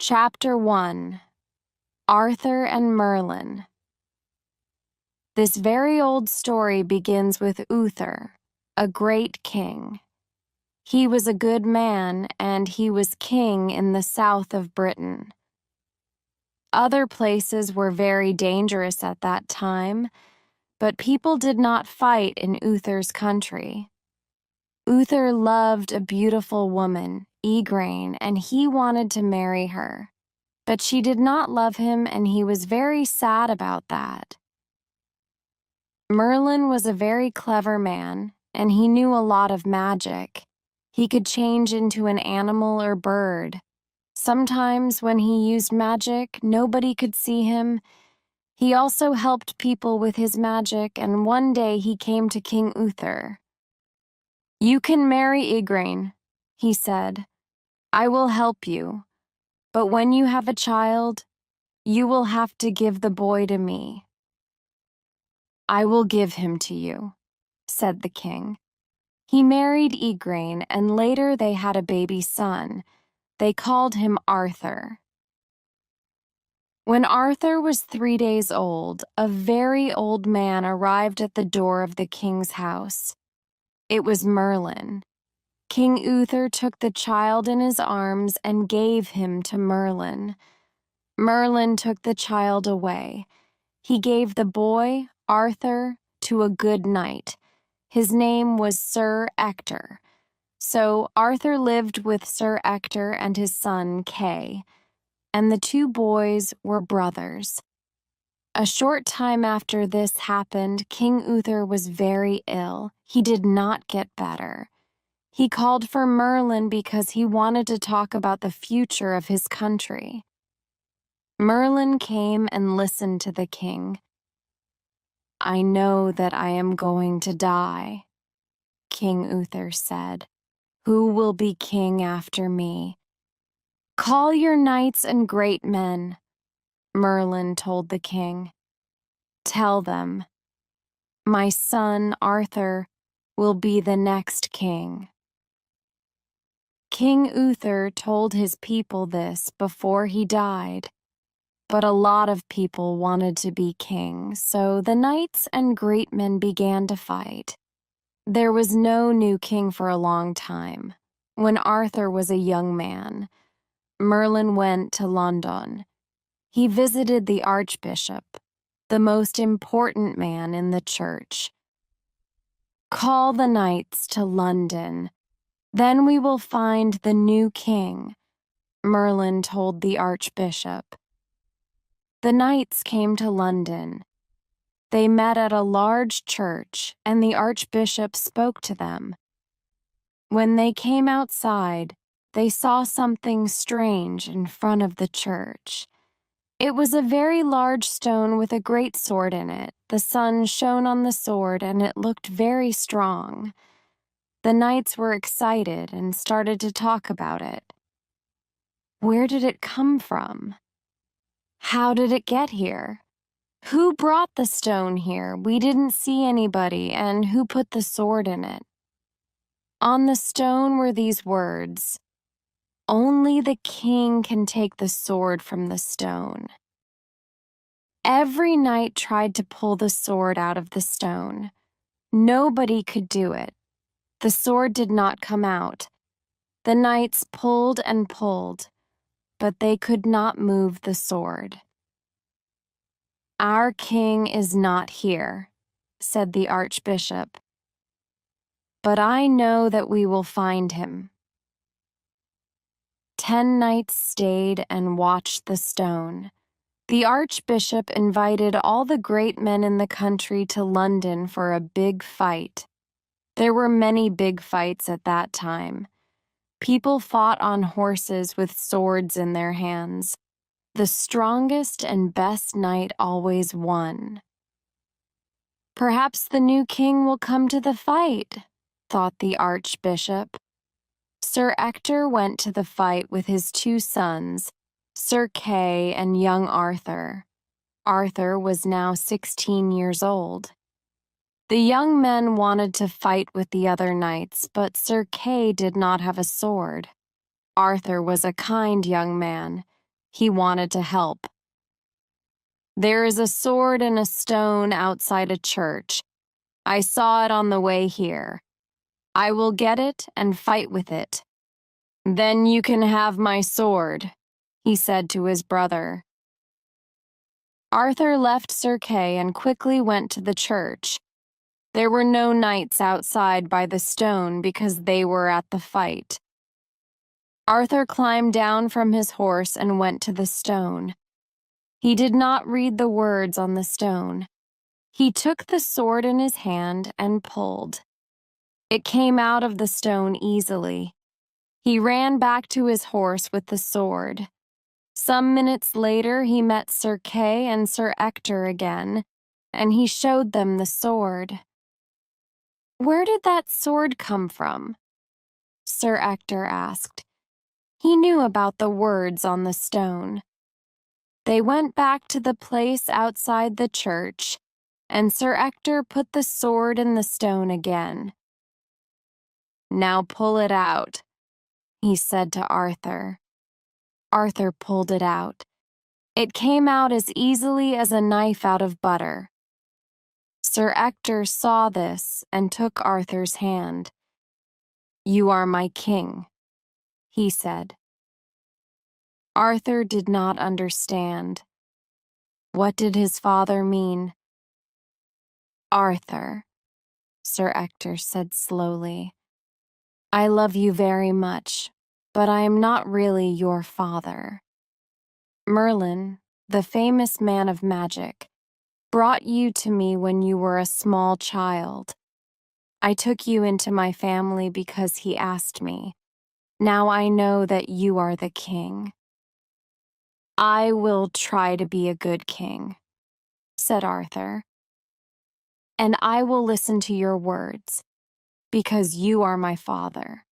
Chapter 1. Arthur and Merlin. This very old story begins with Uther, a great king. He was a good man, and he was king in the south of Britain. Other places were very dangerous at that time, but people did not fight in Uther's country. Uther loved a beautiful woman, Igraine, and he wanted to marry her. But she did not love him, and he was very sad about that. Merlin was a very clever man, and he knew a lot of magic. He could change into an animal or bird. Sometimes when he used magic, nobody could see him. He also helped people with his magic, and one day he came to King Uther. "You can marry Igraine," he said. "I will help you. But when you have a child, you will have to give the boy to me." "I will give him to you," said the king. He married Igraine, and later they had a baby son. They called him Arthur. When Arthur was 3 days old, a very old man arrived at the door of the king's house. It was Merlin. King Uther took the child in his arms and gave him to Merlin. Merlin took the child away. He gave the boy, Arthur, to a good knight. His name was Sir Ector. So Arthur lived with Sir Ector and his son Kay, and the two boys were brothers. A short time after this happened, King Uther was very ill. He did not get better. He called for Merlin because he wanted to talk about the future of his country. Merlin came and listened to the king. "I know that I am going to die," King Uther said. "Who will be king after me?" "Call your knights and great men," Merlin told the king. "Tell them, my son Arthur will be the next king." King Uther told his people this before he died. But a lot of people wanted to be king, so the knights and great men began to fight. There was no new king for a long time. When Arthur was a young man, Merlin went to London. He visited the archbishop, the most important man in the church. "Call the knights to London. Then we will find the new king," Merlin told the archbishop. The knights came to London. They met at a large church, and the archbishop spoke to them. When they came outside, they saw something strange in front of the church. It was a very large stone with a great sword in it. The sun shone on the sword, and it looked very strong. The knights were excited and started to talk about it. Where did it come from? How did it get here? Who brought the stone here? We didn't see anybody, and who put the sword in it? On the stone were these words, "Only the king can take the sword from the stone." Every knight tried to pull the sword out of the stone. Nobody could do it. The sword did not come out. The knights pulled and pulled, but they could not move the sword. "Our king is not here," said the archbishop. "But I know that we will find him." 10 knights stayed and watched the stone. The archbishop invited all the great men in the country to London for a big fight. There were many big fights at that time. People fought on horses with swords in their hands. The strongest and best knight always won. "Perhaps the new king will come to the fight," thought the archbishop. Sir Ector went to the fight with his 2 sons, Sir Kay and young Arthur. Arthur was now 16 years old. The young men wanted to fight with the other knights, but Sir Kay did not have a sword. Arthur was a kind young man. He wanted to help. "There is a sword and a stone outside a church. I saw it on the way here. I will get it and fight with it. Then you can have my sword," he said to his brother. Arthur left Sir Kay and quickly went to the church. There were no knights outside by the stone because they were at the fight. Arthur climbed down from his horse and went to the stone. He did not read the words on the stone. He took the sword in his hand and pulled. It came out of the stone easily. He ran back to his horse with the sword. Some minutes later, he met Sir Kay and Sir Ector again, and he showed them the sword. "Where did that sword come from?" Sir Ector asked. He knew about the words on the stone. They went back to the place outside the church, and Sir Ector put the sword in the stone again. "Now pull it out," he said to Arthur. Arthur pulled it out. It came out as easily as a knife out of butter. Sir Ector saw this and took Arthur's hand. "You are my king," he said. Arthur did not understand. What did his father mean? "Arthur," Sir Ector said slowly, "I love you very much, but I am not really your father. Merlin, the famous man of magic, brought you to me when you were a small child. I took you into my family because he asked me. Now I know that you are the king." "I will try to be a good king," said Arthur. "And I will listen to your words, because you are my father.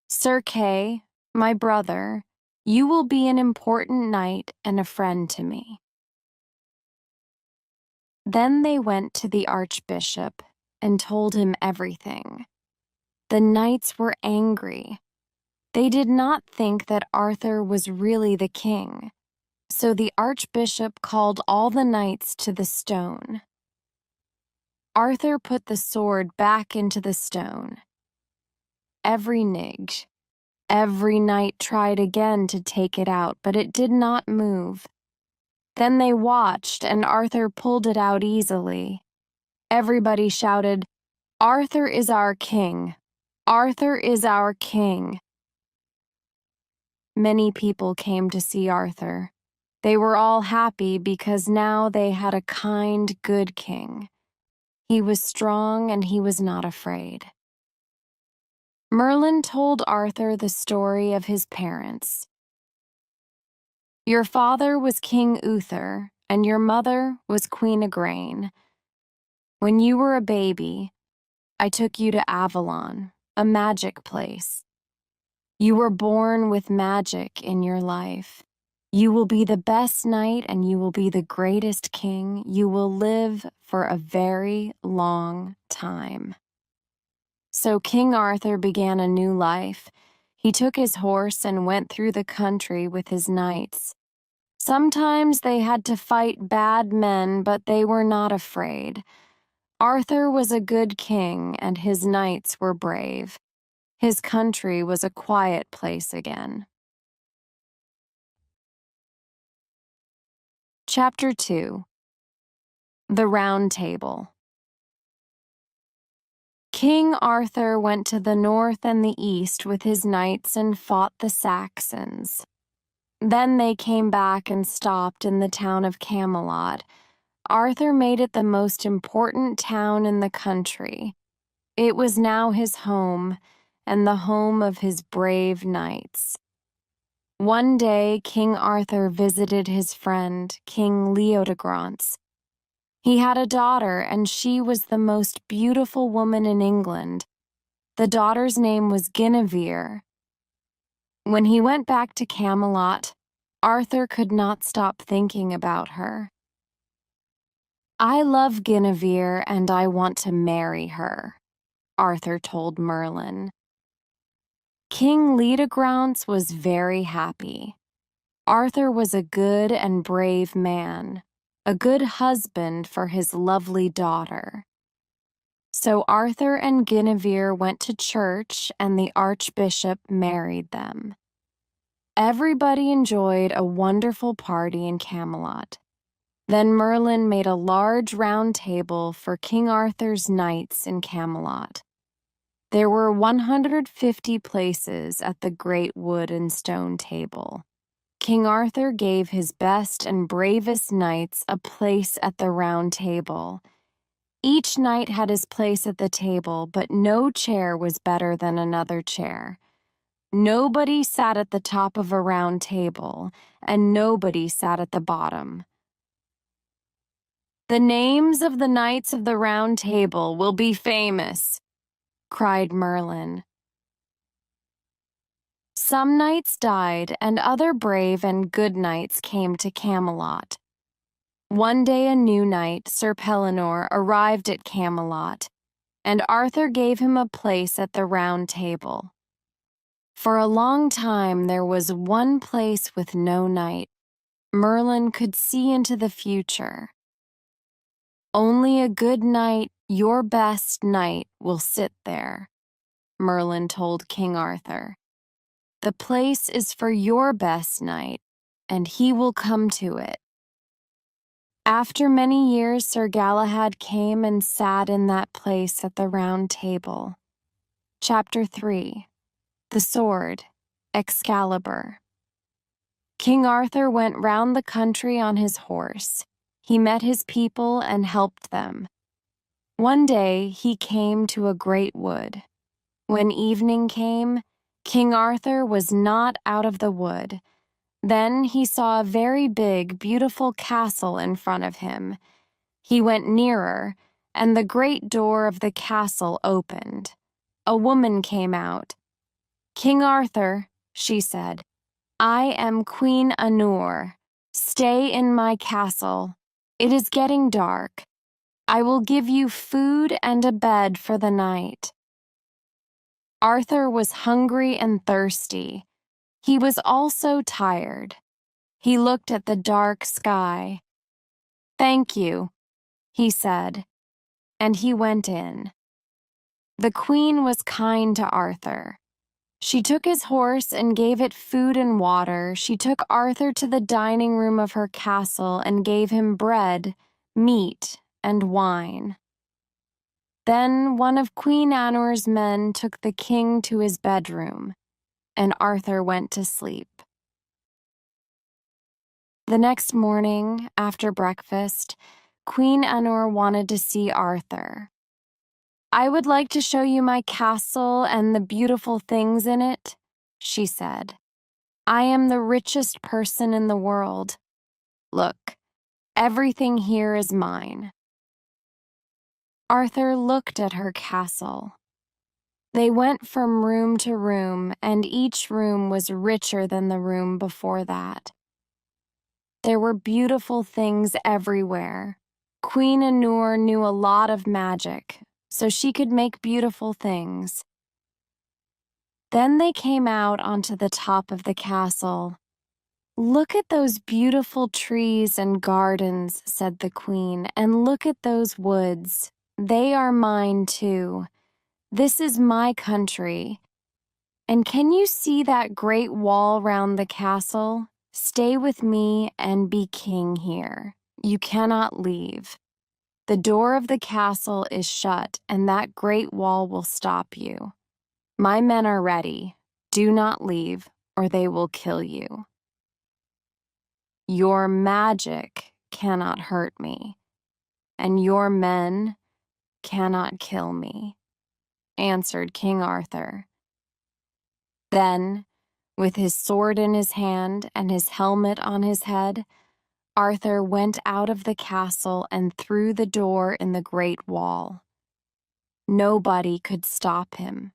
Sir Kay, my brother, you will be an important knight and a friend to me." Then they went to the archbishop and told him everything. The knights were angry. They did not think that Arthur was really the king, so the archbishop called all the knights to the stone. Arthur put the sword back into the stone. Every knight tried again to take it out, but it did not move. Then they watched, and Arthur pulled it out easily. Everybody shouted, "Arthur is our king! Arthur is our king!" Many people came to see Arthur. They were all happy because now they had a kind, good king. He was strong and he was not afraid. Merlin told Arthur the story of his parents. "Your father was King Uther, and your mother was Queen Igraine. When you were a baby, I took you to Avalon, a magic place. You were born with magic in your life. You will be the best knight and you will be the greatest king. You will live for a very long time." So King Arthur began a new life. He took his horse and went through the country with his knights. Sometimes they had to fight bad men, but they were not afraid. Arthur was a good king, and his knights were brave. His country was a quiet place again. Chapter 2. The Round Table. King Arthur went to the north and the east with his knights and fought the Saxons. Then they came back and stopped in the town of Camelot. Arthur made it the most important town in the country. It was now his home, and the home of his brave knights. One day, King Arthur visited his friend, King Leodegrance. He had a daughter, and she was the most beautiful woman in England. The daughter's name was Guinevere. When he went back to Camelot, Arthur could not stop thinking about her. "I love Guinevere, and I want to marry her," Arthur told Merlin. King Leodegrance was very happy. Arthur was a good and brave man, a good husband for his lovely daughter. So Arthur and Guinevere went to church, and the archbishop married them. Everybody enjoyed a wonderful party in Camelot. Then Merlin made a large round table for King Arthur's knights in Camelot. There were 150 places at the great wood and stone table. King Arthur gave his best and bravest knights a place at the round table. Each knight had his place at the table, but no chair was better than another chair. Nobody sat at the top of a round table, and nobody sat at the bottom. "The names of the knights of the round table will be famous," cried Merlin. Some knights died, and other brave and good knights came to Camelot. One day a new knight, Sir Pellinore, arrived at Camelot, and Arthur gave him a place at the round table. For a long time there was one place with no knight. Merlin could see into the future. "Only a good knight, your best knight, will sit there," Merlin told King Arthur. "The place is for your best knight, and he will come to it." After many years, Sir Galahad came and sat in that place at the round table. Chapter 3. The Sword, Excalibur. King Arthur went round the country on his horse. He met his people and helped them. One day he came to a great wood. When evening came, King Arthur was not out of the wood. Then he saw a very big, beautiful castle in front of him. He went nearer, and the great door of the castle opened. A woman came out. "King Arthur," she said, "I am Queen Anur. Stay in my castle. It is getting dark. I will give you food and a bed for the night." Arthur was hungry and thirsty. He was also tired. He looked at the dark sky. "Thank you," he said, and he went in. The queen was kind to Arthur. She took his horse and gave it food and water. She took Arthur to the dining room of her castle and gave him bread, meat, and wine. Then one of Queen Anur's men took the king to his bedroom, and Arthur went to sleep. The next morning, after breakfast, Queen Anur wanted to see Arthur. "I would like to show you my castle and the beautiful things in it," she said. "I am the richest person in the world. Look, everything here is mine." Arthur looked at her castle. They went from room to room, and each room was richer than the room before that. There were beautiful things everywhere. Queen Anur knew a lot of magic, so she could make beautiful things. Then they came out onto the top of the castle. "Look at those beautiful trees and gardens," said the queen, "and look at those woods. They are mine too. This is my country. And can you see that great wall round the castle? Stay with me and be king here. You cannot leave. The door of the castle is shut, and that great wall will stop you. My men are ready. Do not leave, or they will kill you." "Your magic cannot hurt me, and your men cannot kill me," answered King Arthur. Then, with his sword in his hand and his helmet on his head, Arthur went out of the castle and through the door in the great wall. Nobody could stop him.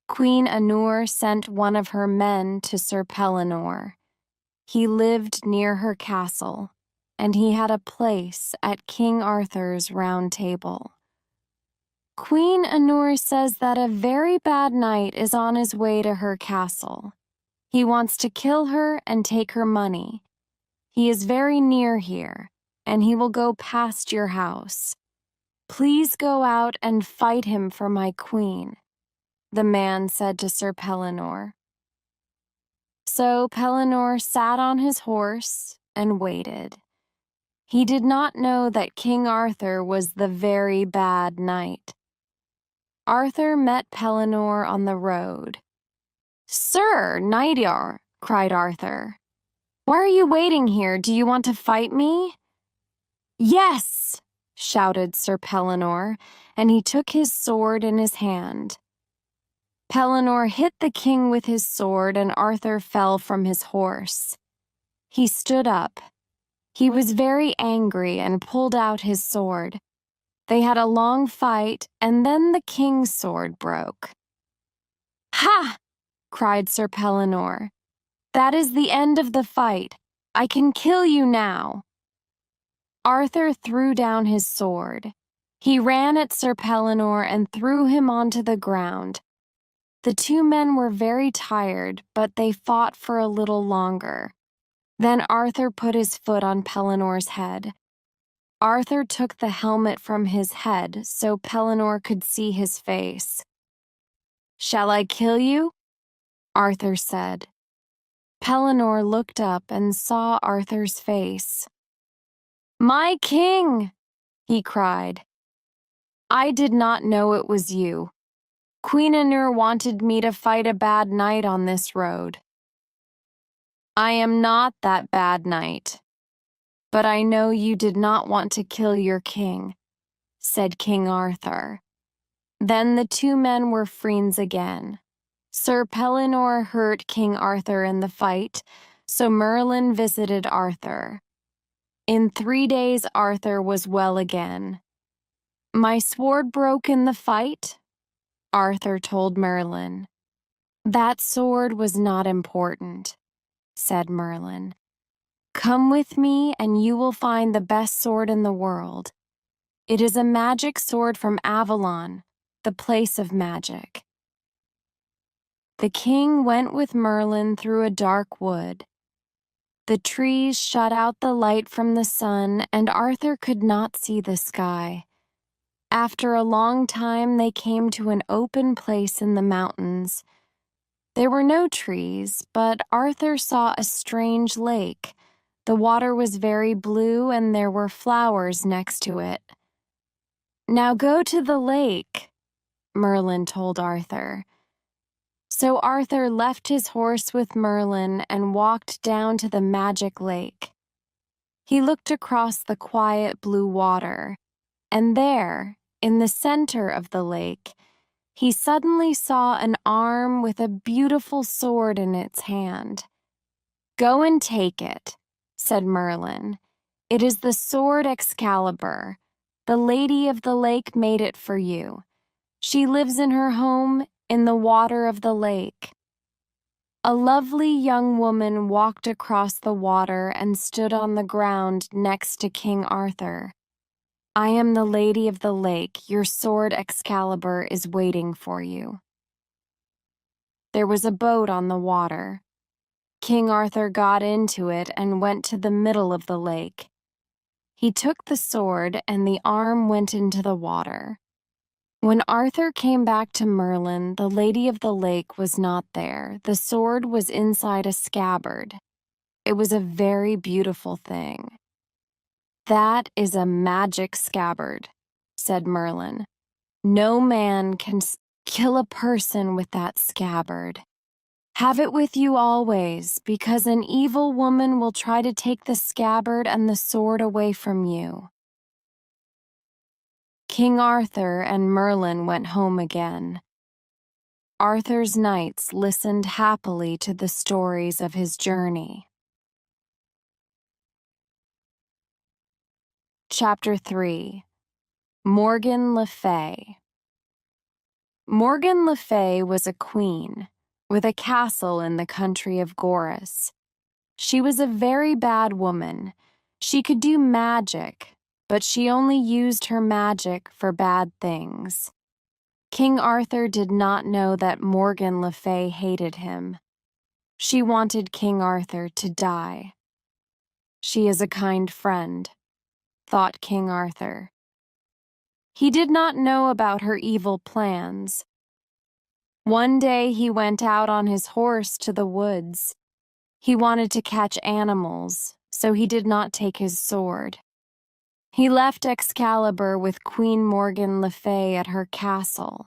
Queen Anur sent one of her men to Sir Pellinore. He lived near her castle, and he had a place at King Arthur's round table. "Queen Anur says that a very bad knight is on his way to her castle. He wants to kill her and take her money. He is very near here, and he will go past your house. Please go out and fight him for my queen," the man said to Sir Pellinore. So Pellinore sat on his horse and waited. He did not know that King Arthur was the very bad knight. Arthur met Pellinore on the road. "Sir, knight-errant," cried Arthur, "why are you waiting here? Do you want to fight me?" "Yes," shouted Sir Pellinore, and he took his sword in his hand. Pellinore hit the king with his sword, and Arthur fell from his horse. He stood up. He was very angry and pulled out his sword. They had a long fight, and then the king's sword broke. "Ha!" cried Sir Pellinore. "That is the end of the fight. I can kill you now." Arthur threw down his sword. He ran at Sir Pellinore and threw him onto the ground. The two men were very tired, but they fought for a little longer. Then Arthur put his foot on Pellinore's head. Arthur took the helmet from his head so Pellinore could see his face. "Shall I kill you?" Arthur said. Pellinore looked up and saw Arthur's face. "My king!" he cried. "I did not know it was you. Queen Anur wanted me to fight a bad knight on this road. I am not that bad knight. But I know you did not want to kill your king," said King Arthur. Then the two men were friends again. Sir Pellinore hurt King Arthur in the fight, so Merlin visited Arthur. In 3 days Arthur was well again. "My sword broke in the fight," Arthur told Merlin. "That sword was not important," said Merlin. "Come with me and you will find the best sword in the world. It is a magic sword from Avalon, the place of magic." The king went with Merlin through a dark wood. The trees shut out the light from the sun, and Arthur could not see the sky. After a long time, they came to an open place in the mountains. There were no trees, but Arthur saw a strange lake. The water was very blue, and there were flowers next to it. "Now go to the lake," Merlin told Arthur. So Arthur left his horse with Merlin and walked down to the magic lake. He looked across the quiet blue water, and there, in the center of the lake, he suddenly saw an arm with a beautiful sword in its hand. "Go and take it," said Merlin. "It is the sword Excalibur. The lady of the lake made it for you. She lives in her home in the water of the lake." A lovely young woman walked across the water and stood on the ground next to King Arthur. "I am the lady of the lake. Your sword Excalibur is waiting for you." There was a boat on the water. King Arthur got into it and went to the middle of the lake. He took the sword, and the arm went into the water. When Arthur came back to Merlin, the lady of the lake was not there. The sword was inside a scabbard. It was a very beautiful thing. "That is a magic scabbard," said Merlin. "No man can kill a person with that scabbard. Have it with you always, because an evil woman will try to take the scabbard and the sword away from you." King Arthur and Merlin went home again. Arthur's knights listened happily to the stories of his journey. Chapter 3. Morgan Le Fay. Morgan Le Fay was a queen, with a castle in the country of Goris. She was a very bad woman. She could do magic, but she only used her magic for bad things. King Arthur did not know that Morgan Le Fay hated him. She wanted King Arthur to die. She is a kind friend, thought King Arthur. He did not know about her evil plans. One day he went out on his horse to the woods. He wanted to catch animals, so he did not take his sword. He left Excalibur with Queen Morgan Le Fay at her castle.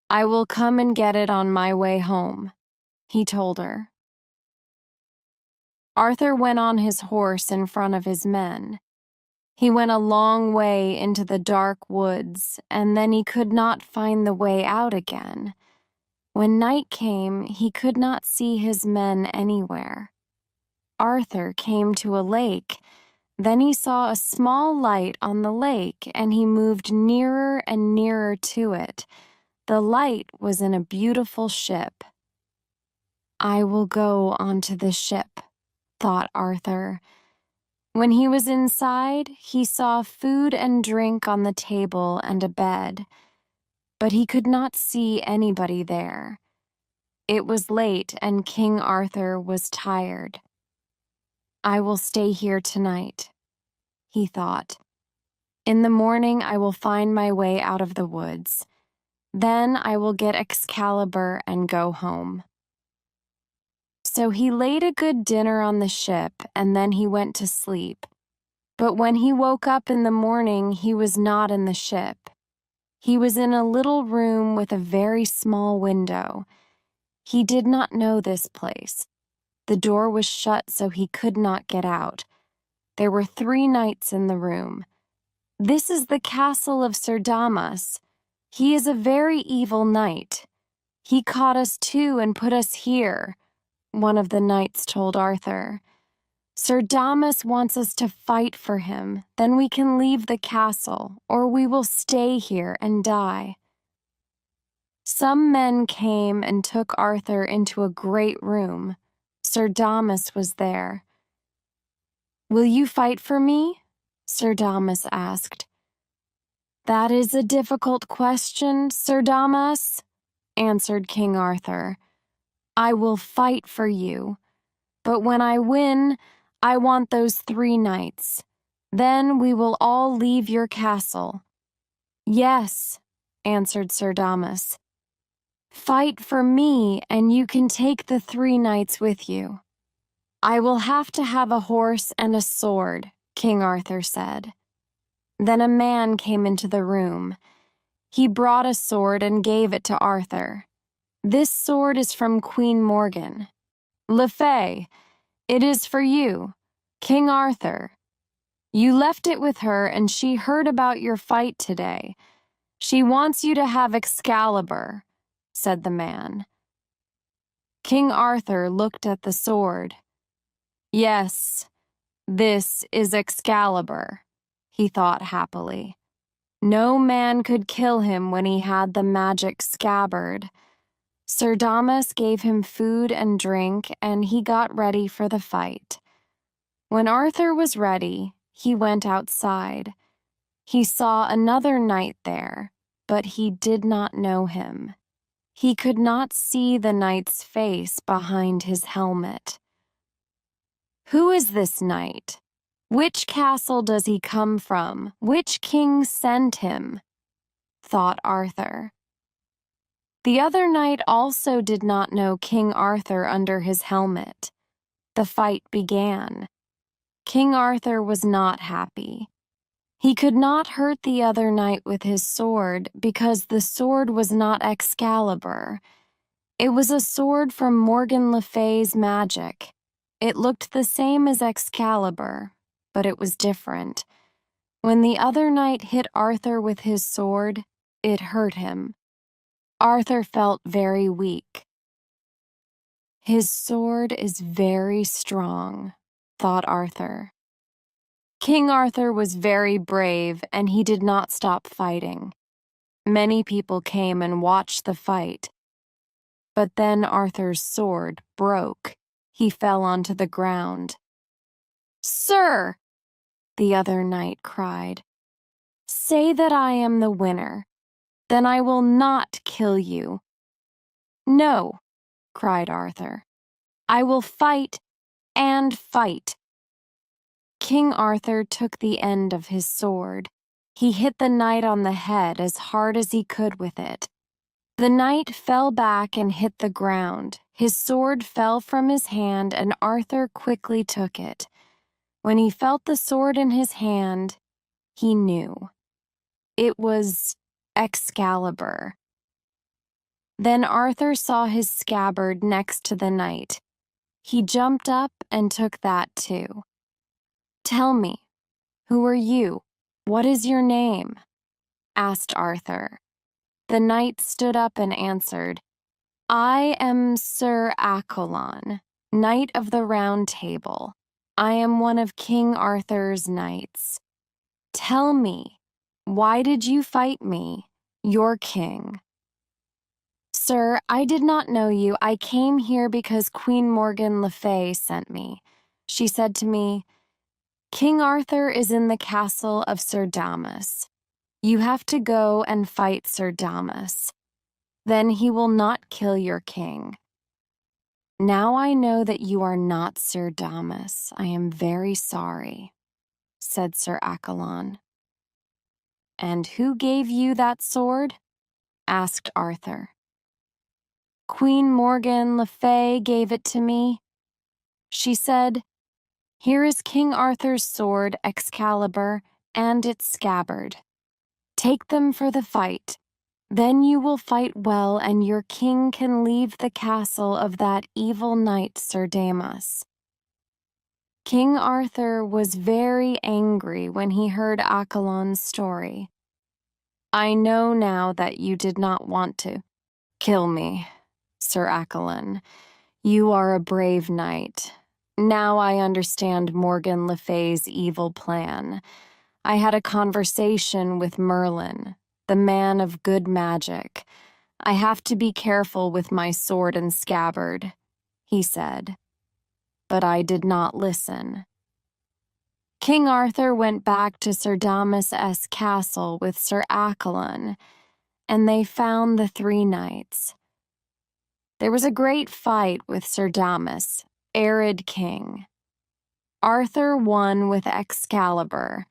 "I will come and get it on my way home," he told her. Arthur went on his horse in front of his men. He went a long way into the dark woods, and then he could not find the way out again. When night came, he could not see his men anywhere. Arthur came to a lake. Then he saw a small light on the lake, and he moved nearer and nearer to it. The light was in a beautiful ship. "I will go onto the ship," thought Arthur. When he was inside, he saw food and drink on the table and a bed, but he could not see anybody there. It was late and King Arthur was tired. "I will stay here tonight," he thought. "In the morning I will find my way out of the woods. Then I will get Excalibur and go home." So he laid a good dinner on the ship, and then he went to sleep. But when he woke up in the morning, he was not in the ship. He was in a little room with a very small window. He did not know this place. The door was shut, so he could not get out. There were 3 knights in the room. "This is the castle of Sir Damas. He is a very evil knight. He caught us too and put us here," one of the knights told Arthur. "Sir Damas wants us to fight for him, then we can leave the castle, or we will stay here and die." Some men came and took Arthur into a great room. Sir Damas was there. "Will you fight for me?" Sir Damas asked. "That is a difficult question, Sir Damas," answered King Arthur. "I will fight for you, but when I win, I want those 3 knights. Then we will all leave your castle." "Yes," answered Sir Damas. "Fight for me, and you can take the 3 knights with you." "I will have to have a horse and a sword," King Arthur said. Then a man came into the room. He brought a sword and gave it to Arthur. "This sword is from Queen Morgan. Le Fay, it is for you, King Arthur. You left it with her, and she heard about your fight today. She wants you to have Excalibur," said the man. King Arthur looked at the sword. "Yes, this is Excalibur," he thought happily. No man could kill him when he had the magic scabbard. Sir Damas gave him food and drink, and he got ready for the fight. When Arthur was ready, he went outside. He saw another knight there, but he did not know him. He could not see the knight's face behind his helmet. "Who is this knight? Which castle does he come from? Which king sent him?" thought Arthur. The other knight also did not know King Arthur under his helmet. The fight began. King Arthur was not happy. He could not hurt the other knight with his sword because the sword was not Excalibur. It was a sword from Morgan Le Fay's magic. It looked the same as Excalibur, but it was different. When the other knight hit Arthur with his sword, it hurt him. Arthur felt very weak. "His sword is very strong," thought Arthur. King Arthur was very brave, and he did not stop fighting. Many people came and watched the fight. But then Arthur's sword broke. He fell onto the ground. "Sir!" the other knight cried. "Say that I am the winner. Then I will not kill you." "No," cried Arthur. "I will fight and fight." King Arthur took the end of his sword. He hit the knight on the head as hard as he could with it. The knight fell back and hit the ground. His sword fell from his hand, and Arthur quickly took it. When he felt the sword in his hand, he knew. It was Excalibur. Then Arthur saw his scabbard next to the knight. He jumped up and took that too. "Tell me, who are you? What is your name?" asked Arthur. The knight stood up and answered, "I am Sir Accolon, Knight of the Round Table. I am one of King Arthur's knights. Tell me, why did you fight me, your king?" "Sir, I did not know you. I came here because Queen Morgan Le Fay sent me. She said to me, 'King Arthur is in the castle of Sir Damas. You have to go and fight Sir Damas. Then he will not kill your king.' Now I know that you are not Sir Damas. I am very sorry," said Sir Accolon. "And who gave you that sword?" asked Arthur. "Queen Morgan Le Fay gave it to me. She said, 'Here is King Arthur's sword, Excalibur, and its scabbard. Take them for the fight. Then you will fight well, and your king can leave the castle of that evil knight Sir Damas.'" King Arthur was very angry when he heard Accolon's story. "I know now that you did not want to kill me, Sir Accolon. You are a brave knight. Now I understand Morgan Le Fay's evil plan. I had a conversation with Merlin, the man of good magic. I have to be careful with my sword and scabbard," he said. But I did not listen. King Arthur went back to Sir Damas' castle with Sir Accolon, and they found the three knights. There was a great fight with Sir Damas, arid king. Arthur won with Excalibur,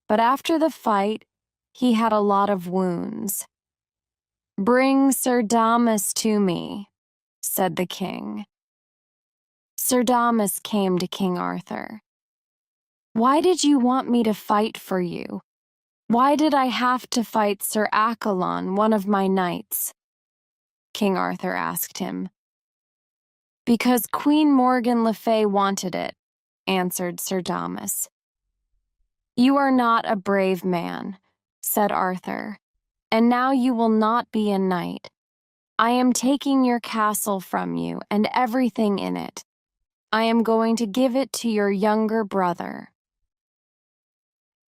but after the fight, he had a lot of wounds. "Bring Sir Damas to me," said the king. Sir Damas came to King Arthur. "Why did you want me to fight for you? Why did I have to fight Sir Accolon, one of my knights?" King Arthur asked him. "Because Queen Morgan Le Fay wanted it," answered Sir Damas. "You are not a brave man," said Arthur, "and now you will not be a knight. I am taking your castle from you and everything in it. I am going to give it to your younger brother."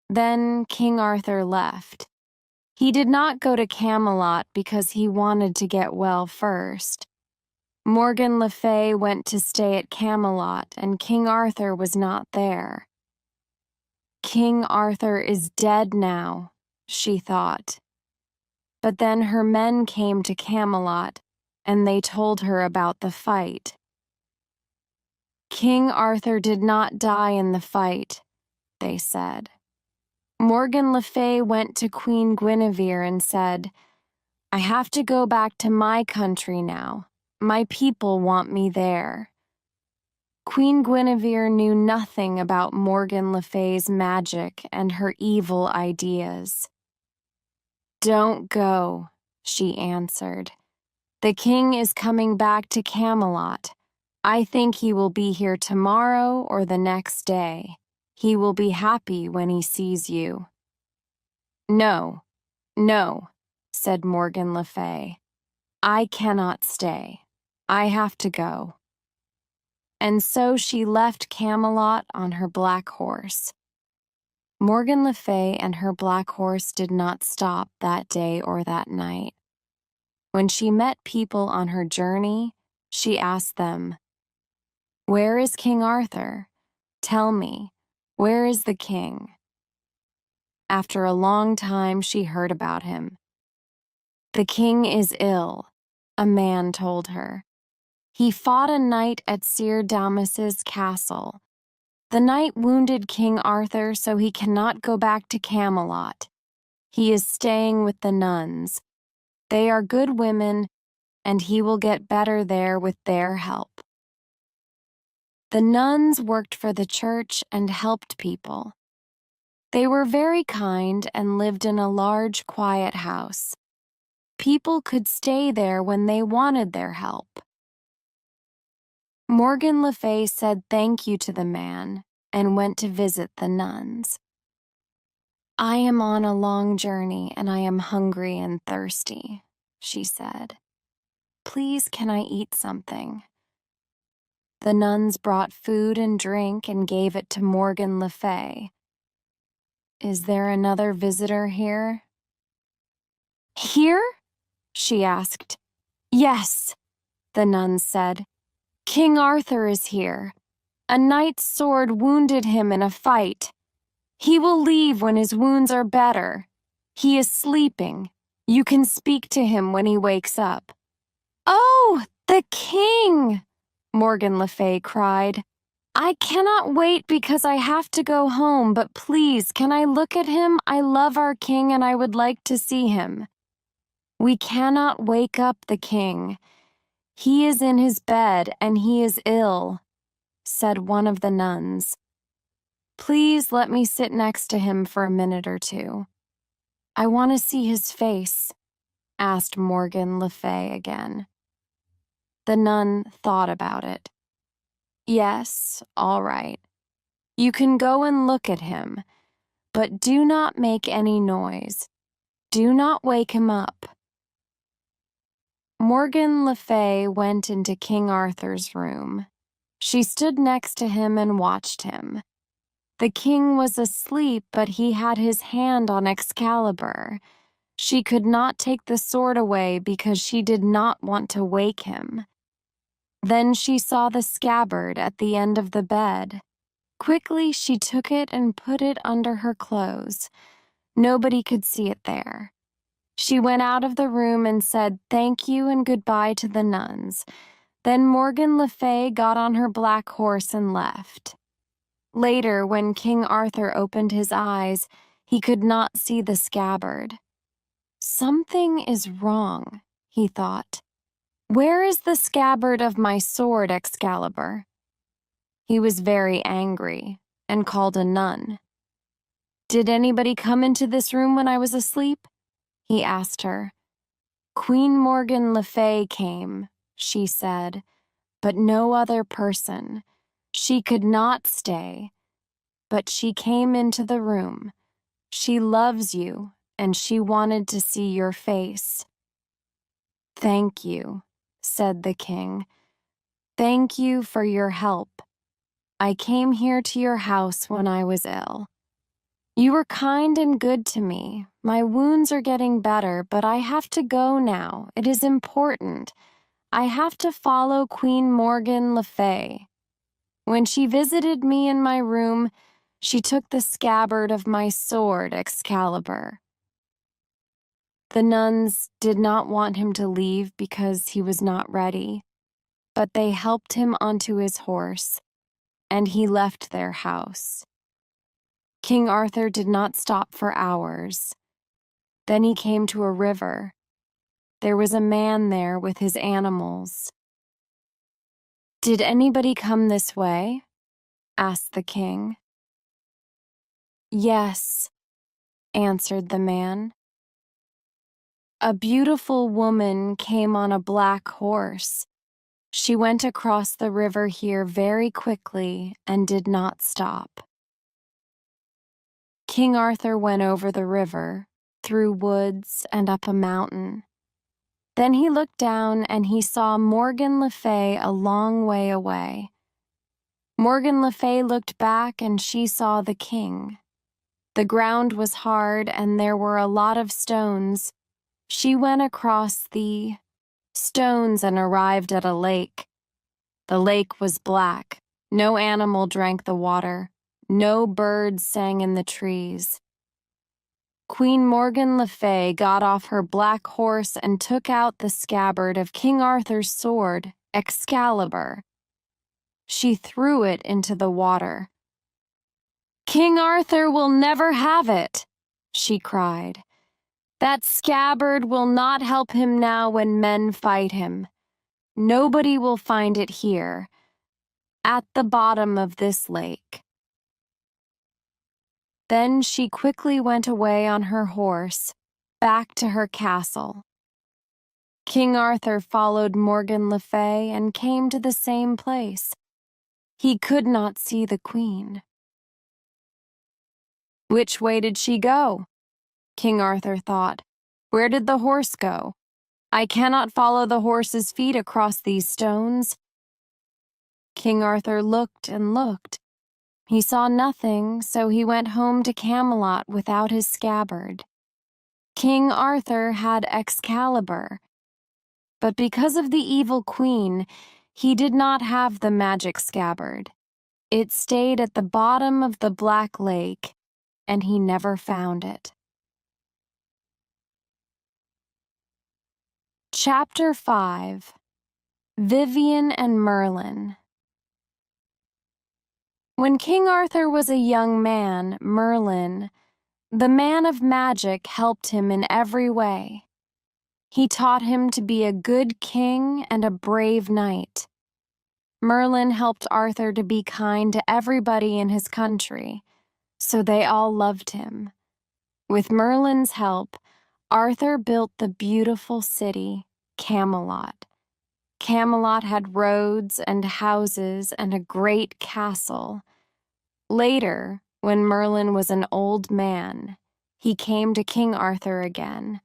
Then King Arthur left. He did not go to Camelot because he wanted to get well first. Morgan Le Fay went to stay at Camelot, and King Arthur was not there. "King Arthur is dead now," she thought. But then her men came to Camelot, and they told her about the fight. "King Arthur did not die in the fight," they said. Morgan Le Fay went to Queen Guinevere and said, "I have to go back to my country now. My people want me there." Queen Guinevere knew nothing about Morgan Le Fay's magic and her evil ideas. "Don't go," she answered. "The king is coming back to Camelot. I think he will be here tomorrow or the next day. He will be happy when he sees you." "No, no," said Morgan Le Fay. "I cannot stay. I have to go." And so she left Camelot on her black horse. Morgan Le Fay and her black horse did not stop that day or that night. When she met people on her journey, she asked them, "Where is King Arthur? Tell me, where is the king?" After a long time, she heard about him. "The king is ill," a man told her. He fought a knight at Sir Damas's castle. The knight wounded King Arthur, so he cannot go back to Camelot. He is staying with the nuns. They are good women, and he will get better there with their help. The nuns worked for the church and helped people. They were very kind and lived in a large, quiet house. People could stay there when they wanted their help. Morgan Le Fay said thank you to the man and went to visit the nuns. "I am on a long journey and I am hungry and thirsty," she said. "Please, can I eat something?" The nuns brought food and drink and gave it to Morgan Le Fay. "Is there another visitor here?" "Here?" she asked. "Yes," the nuns said. "King Arthur is here. A knight's sword wounded him in a fight. He will leave when his wounds are better. He is sleeping. You can speak to him when he wakes up." "Oh, the king!" Morgan Le Fay cried. "I cannot wait because I have to go home, but please, can I look at him? I love our king and I would like to see him." "We cannot wake up the king. He is in his bed and he is ill," said one of the nuns. "Please let me sit next to him for a minute or two. I want to see his face," asked Morgan Le Fay again. The nun thought about it. "Yes, all right. You can go and look at him, but do not make any noise. Do not wake him up." Morgan Le Fay went into King Arthur's room. She stood next to him and watched him. The king was asleep, but he had his hand on Excalibur. She could not take the sword away because she did not want to wake him. Then she saw the scabbard at the end of the bed. Quickly, she took it and put it under her clothes. Nobody could see it there. She went out of the room and said thank you and goodbye to the nuns. Then Morgan Le Fay got on her black horse and left. Later, when King Arthur opened his eyes, he could not see the scabbard. "Something is wrong," he thought. "Where is the scabbard of my sword, Excalibur?" He was very angry and called a nun. "Did anybody come into this room when I was asleep?" he asked her. "Queen Morgan Le Fay came," she said, "but no other person. She could not stay, but she came into the room. She loves you, and she wanted to see your face." "Thank you," said the king. "Thank you for your help. I came here to your house when I was ill. You were kind and good to me. My wounds are getting better, but I have to go now. It is important. I have to follow Queen Morgan Le Fay. When she visited me in my room, she took the scabbard of my sword, Excalibur." The nuns did not want him to leave because he was not ready, but they helped him onto his horse, and he left their house. King Arthur did not stop for hours. Then he came to a river. There was a man there with his animals. "Did anybody come this way?" asked the king. "Yes," answered the man. "A beautiful woman came on a black horse. She went across the river here very quickly and did not stop." King Arthur went over the river, through woods and up a mountain. Then he looked down and he saw Morgan Le Fay a long way away. Morgan Le Fay looked back and she saw the king. The ground was hard and there were a lot of stones. She went across the stones and arrived at a lake. The lake was black. No animal drank the water. No birds sang in the trees. Queen Morgan Le Fay got off her black horse and took out the scabbard of King Arthur's sword Excalibur. She threw it into the water. "King Arthur will never have it," she cried. "That scabbard will not help him now when men fight him. Nobody will find it here, at the bottom of this lake." Then she quickly went away on her horse, back to her castle. King Arthur followed Morgan Le Fay and came to the same place. He could not see the queen. "Which way did she go?" King Arthur thought. "Where did the horse go? I cannot follow the horse's feet across these stones." King Arthur looked and looked. He saw nothing, so he went home to Camelot without his scabbard. King Arthur had Excalibur, but because of the evil queen, he did not have the magic scabbard. It stayed at the bottom of the Black Lake, and he never found it. Chapter 5. Vivien and Merlin. When King Arthur was a young man, Merlin, the man of magic, helped him in every way. He taught him to be a good king and a brave knight. Merlin helped Arthur to be kind to everybody in his country, so they all loved him. With Merlin's help, Arthur built the beautiful city, Camelot. Camelot had roads and houses and a great castle. Later, when Merlin was an old man, he came to King Arthur again.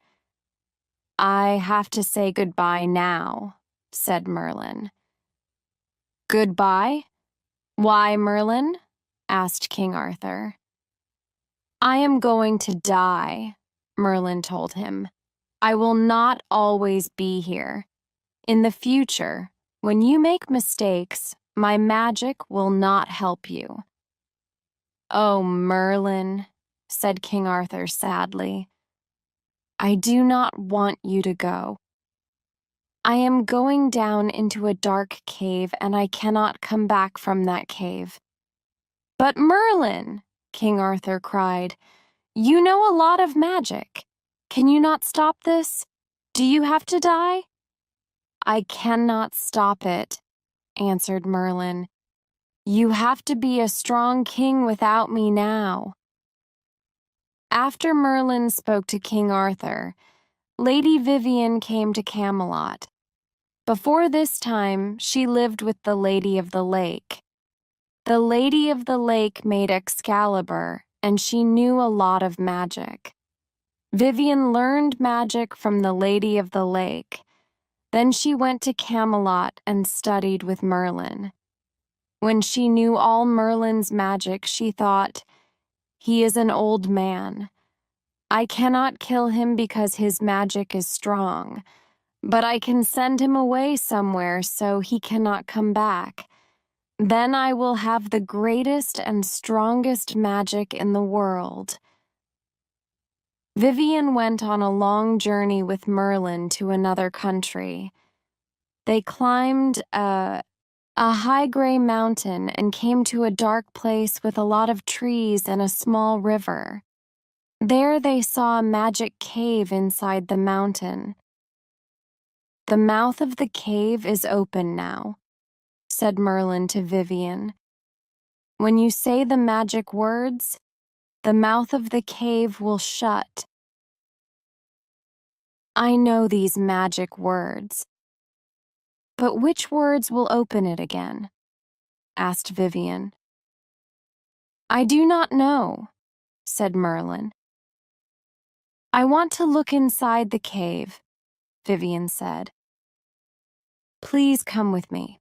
"I have to say goodbye now," said Merlin. "Goodbye? Why, Merlin?" asked King Arthur. "I am going to die," Merlin told him. "I will not always be here. In the future, when you make mistakes, my magic will not help you." "Oh, Merlin," said King Arthur sadly, "I do not want you to go. I am going down into a dark cave, and I cannot come back from that cave." "But Merlin," King Arthur cried, "you know a lot of magic. Can you not stop this? Do you have to die?" "I cannot stop it," answered Merlin. "You have to be a strong king without me now." After Merlin spoke to King Arthur, Lady Vivien came to Camelot. Before this time, she lived with the Lady of the Lake. The Lady of the Lake made Excalibur, and she knew a lot of magic. Vivien learned magic from the Lady of the Lake. Then she went to Camelot and studied with Merlin. When she knew all Merlin's magic, she thought, "He is an old man. I cannot kill him because his magic is strong, but I can send him away somewhere so he cannot come back. Then I will have the greatest and strongest magic in the world." Vivien went on a long journey with Merlin to another country. They climbed a high gray mountain and came to a dark place with a lot of trees and a small river. There they saw a magic cave inside the mountain. "The mouth of the cave is open now," said Merlin to Vivien. "When you say the magic words, the mouth of the cave will shut." "I know these magic words. But which words will open it again?" asked Vivien. "I do not know," said Merlin. "I want to look inside the cave," Vivien said. "Please come with me.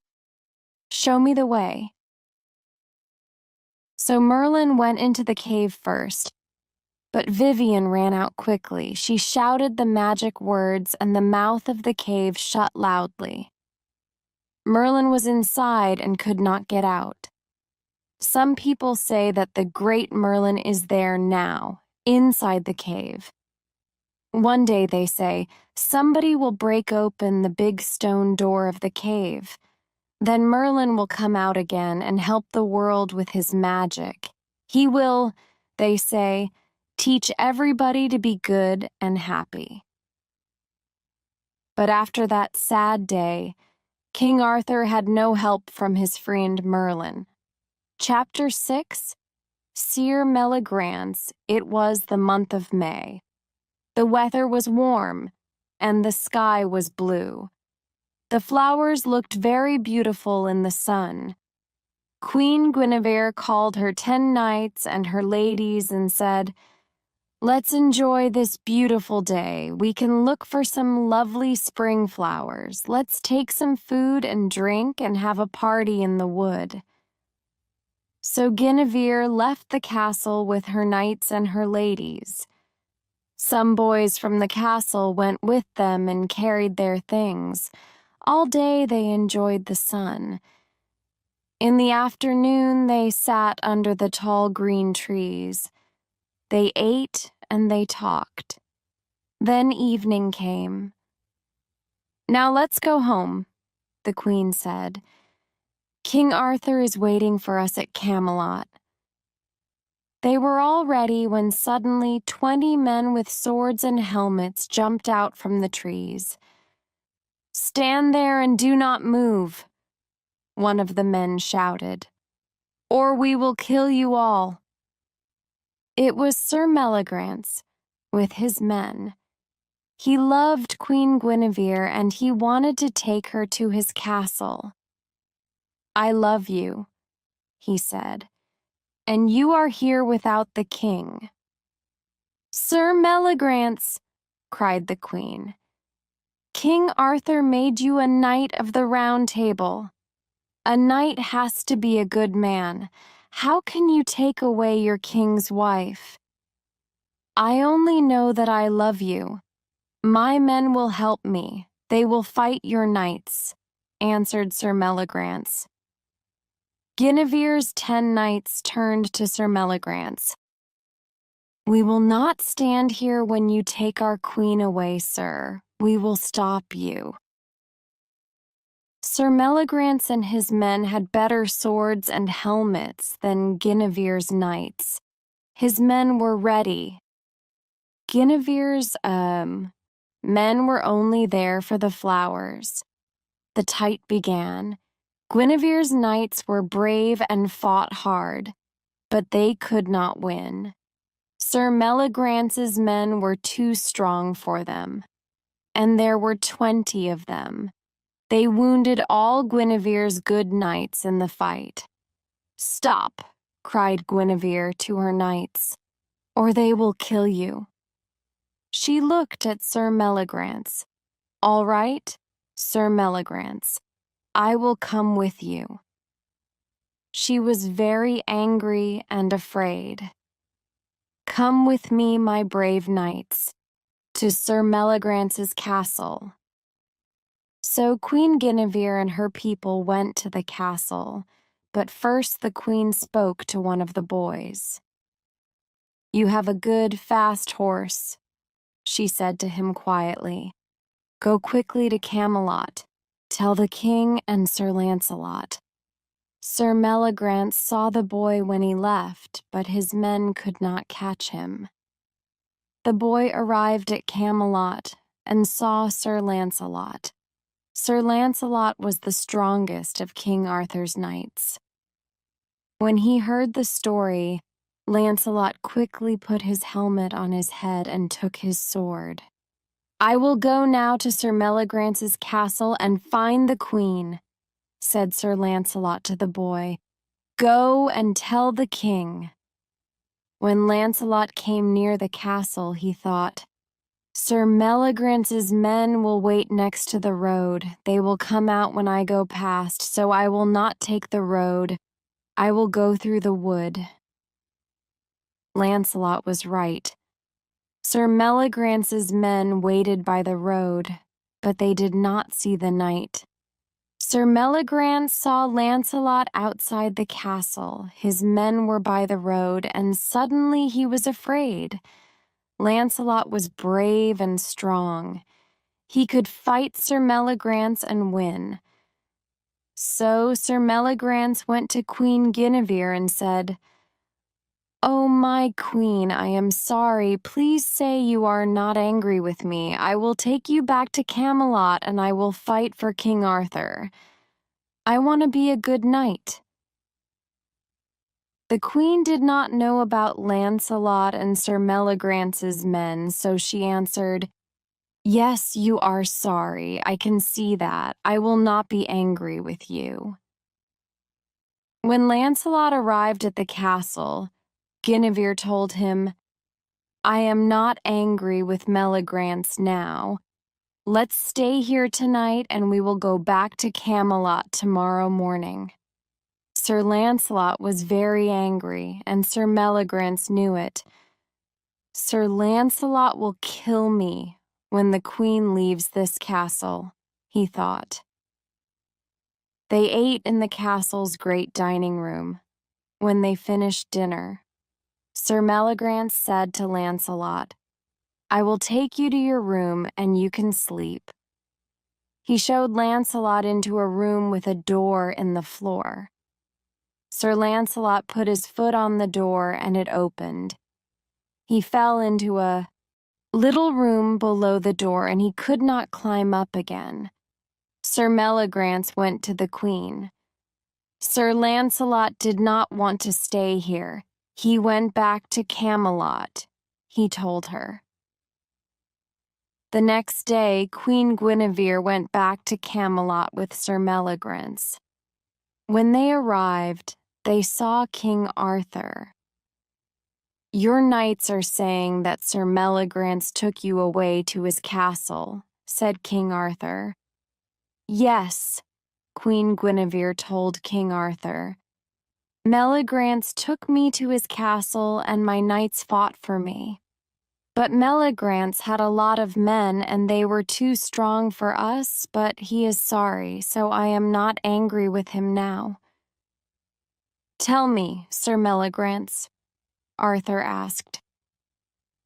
Show me the way." So Merlin went into the cave first, but Vivien ran out quickly. She shouted the magic words, and the mouth of the cave shut loudly. Merlin was inside and could not get out. Some people say that the great Merlin is there now, inside the cave. One day, they say, somebody will break open the big stone door of the cave. Then Merlin will come out again and help the world with his magic. He will, they say, teach everybody to be good and happy. But after that sad day, King Arthur had no help from his friend Merlin. Chapter 6, Sir Meligrance. It was the month of May. The weather was warm, and the sky was blue. The flowers looked very beautiful in the sun. Queen Guinevere called her 10 knights and her ladies and said, "Let's enjoy this beautiful day. We can look for some lovely spring flowers. Let's take some food and drink and have a party in the wood." So Guinevere left the castle with her knights and her ladies. Some boys from the castle went with them and carried their things. All day they enjoyed the sun. In the afternoon they sat under the tall green trees. They ate and they talked. Then evening came. "Now let's go home," the queen said. "King Arthur is waiting for us at Camelot." They were all ready when suddenly 20 men with swords and helmets jumped out from the trees. "Stand there and do not move," one of the men shouted, "or we will kill you all." It was Sir Meligrance, with his men. He loved Queen Guinevere and he wanted to take her to his castle. "I love you," he said, "and you are here without the king." "Sir Meligrance," cried the queen, "King Arthur made you a knight of the Round Table. A knight has to be a good man. How can you take away your king's wife?" "I only know that I love you. My men will help me. They will fight your knights," answered Sir Meligrance. Guinevere's 10 knights turned to Sir Meligrance. "We will not stand here when you take our queen away, sir. We will stop you." Sir Meligrance and his men had better swords and helmets than Guinevere's knights. His men were ready. Guinevere's, men were only there for the flowers. The fight began. Guinevere's knights were brave and fought hard, but they could not win. Sir Meligrance's men were too strong for them, and there were 20 of them. They wounded all Guinevere's good knights in the fight. "Stop," cried Guinevere to her knights, "or they will kill you." She looked at Sir Meligrance. "All right, Sir Meligrance, I will come with you." She was very angry and afraid. "Come with me, my brave knights, to Sir Meligrance's castle." So Queen Guinevere and her people went to the castle, but first the queen spoke to one of the boys. "You have a good, fast horse," she said to him quietly. "Go quickly to Camelot. Tell the king and Sir Lancelot." Sir Meligrance saw the boy when he left, but his men could not catch him. The boy arrived at Camelot and saw Sir Lancelot. Sir Lancelot was the strongest of King Arthur's knights. When he heard the story, Lancelot quickly put his helmet on his head and took his sword. "I will go now to Sir Meligrance's castle and find the queen," said Sir Lancelot to the boy. "Go and tell the king." When Lancelot came near the castle, he thought, "Sir Meligrance's men will wait next to the road. They will come out when I go past, so I will not take the road. I will go through the wood." Lancelot was right. Sir Meligrance's men waited by the road, but they did not see the knight. Sir Meligrance saw Lancelot outside the castle. His men were by the road, and suddenly he was afraid. Lancelot was brave and strong. He could fight Sir Meliagrance and win. So Sir Meliagrance went to Queen Guinevere and said, "Oh, my queen, I am sorry. Please say you are not angry with me. I will take you back to Camelot and I will fight for King Arthur. I want to be a good knight." The queen did not know about Lancelot and Sir Meliagrance's men, so she answered, "Yes, you are sorry. I can see that. I will not be angry with you." When Lancelot arrived at the castle, Guinevere told him, "I am not angry with Meliagrance now. Let's stay here tonight and we will go back to Camelot tomorrow morning." Sir Lancelot was very angry, and Sir Meliagrance knew it. "Sir Lancelot will kill me when the queen leaves this castle," he thought. They ate in the castle's great dining room. When they finished dinner, Sir Meliagrance said to Lancelot, "I will take you to your room and you can sleep." He showed Lancelot into a room with a door in the floor. Sir Lancelot put his foot on the door and it opened. He fell into a little room below the door and he could not climb up again. Sir Meliagrance went to the queen. Sir Lancelot did not want to stay here. He went back to Camelot, he told her. The next day, Queen Guinevere went back to Camelot with Sir Meliagrance. When they arrived, they saw King Arthur. "Your knights are saying that Sir Meliagrance took you away to his castle," said King Arthur. "Yes," Queen Guinevere told King Arthur. "Meliagrance took me to his castle and my knights fought for me. But Meliagrance had a lot of men and they were too strong for us, but he is sorry, so I am not angry with him now." "Tell me, Sir Meliagrance," Arthur asked,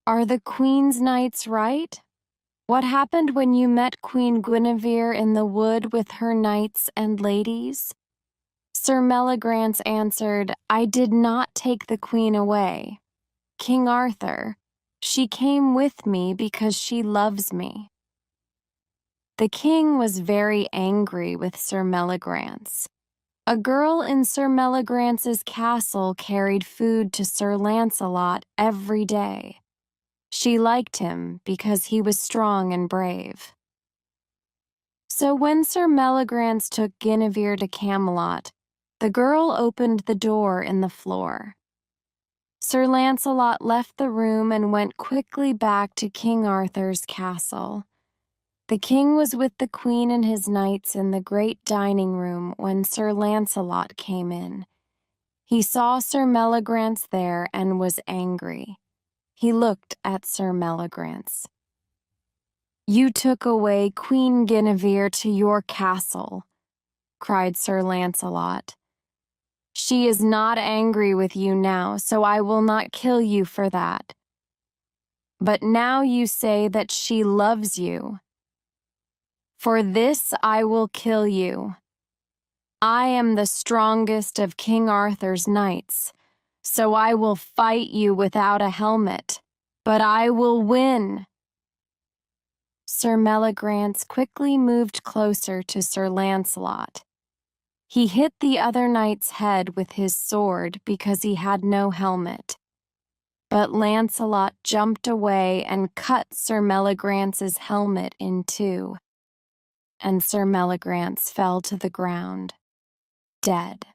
"are the Queen's knights right? What happened when you met Queen Guinevere in the wood with her knights and ladies?" Sir Meliagrance answered, "I did not take the queen away. King Arthur, she came with me because she loves me." The king was very angry with Sir Meliagrance. A girl in Sir Meliagrance's castle carried food to Sir Lancelot every day. She liked him because he was strong and brave. So when Sir Meliagrance took Guinevere to Camelot, the girl opened the door in the floor. Sir Lancelot left the room and went quickly back to King Arthur's castle. The king was with the queen and his knights in the great dining room when Sir Lancelot came in. He saw Sir Meliagrance there and was angry. He looked at Sir Meliagrance. "You took away Queen Guinevere to your castle," cried Sir Lancelot. "She is not angry with you now, so I will not kill you for that. But now you say that she loves you. For this I will kill you. I am the strongest of King Arthur's knights, so I will fight you without a helmet, but I will win." Sir Meliagrance quickly moved closer to Sir Lancelot. He hit the other knight's head with his sword because he had no helmet. But Lancelot jumped away and cut Sir Meliagrance's helmet in two, and Sir Meliagrance fell to the ground, dead.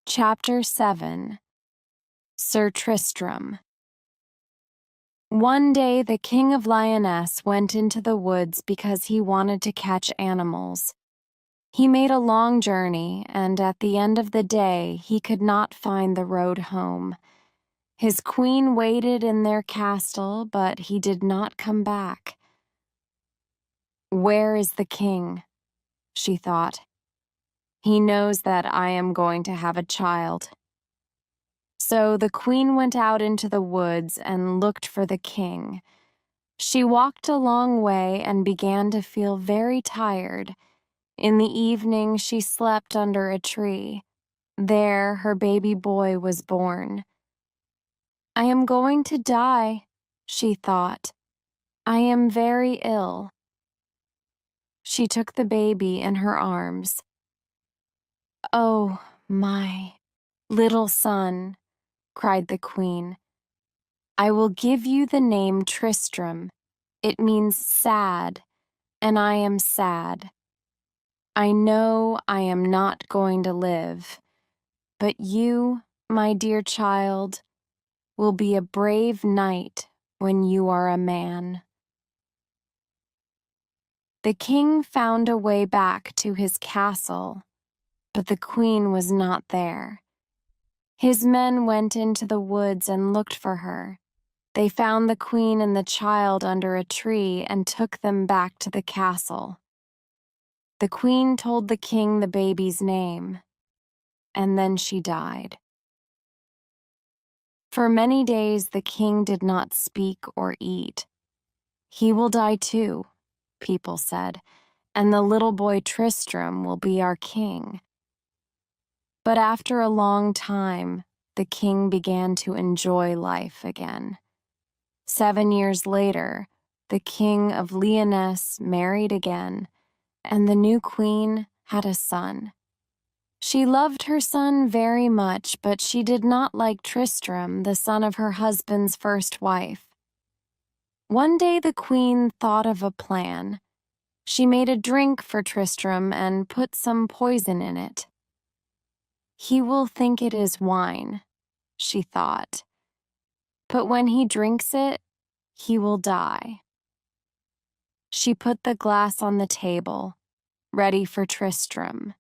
Chapter 7. Sir Tristram. One day the King of Lyonesse went into the woods because he wanted to catch animals. He made a long journey, and at the end of the day he could not find the road home. His queen waited in their castle, but he did not come back. "Where is the king?" she thought. "He knows that I am going to have a child." So the queen went out into the woods and looked for the king. She walked a long way and began to feel very tired. In the evening, she slept under a tree. There, her baby boy was born. "I am going to die," she thought. "I am very ill." She took the baby in her arms. "Oh, my little son," cried the queen. "I will give you the name Tristram. It means sad, and I am sad. I know I am not going to live, but you, my dear child, will be a brave knight when you are a man." The king found a way back to his castle, but the queen was not there. His men went into the woods and looked for her. They found the queen and the child under a tree and took them back to the castle. The queen told the king the baby's name, and then she died. For many days the king did not speak or eat. "He will die too," people said, "and the little boy Tristram will be our king." But after a long time, the king began to enjoy life again. 7 years later, the king of Lyonesse married again, and the new queen had a son. She loved her son very much, but she did not like Tristram, the son of her husband's first wife. One day the queen thought of a plan. She made a drink for Tristram and put some poison in it. "He will think it is wine," she thought. "But when he drinks it, he will die." She put the glass on the table, ready for Tristram.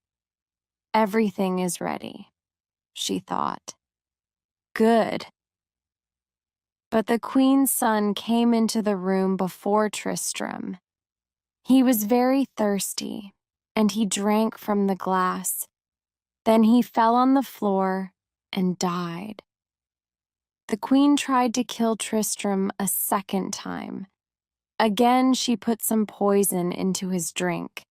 "Everything is ready," she thought. "Good." But the queen's son came into the room before Tristram. He was very thirsty, and he drank from the glass. Then he fell on the floor and died. The queen tried to kill Tristram a second time. Again, she put some poison into his drink.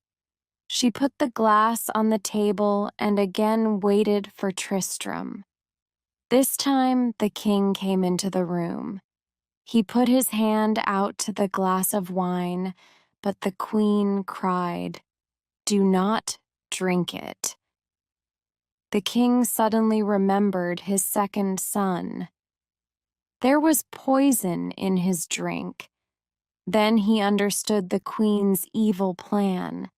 She put the glass on the table and again waited for Tristram. This time, the king came into the room. He put his hand out to the glass of wine, but the queen cried, "Do not drink it." The king suddenly remembered his second son. There was poison in his drink. Then he understood the queen's evil plan.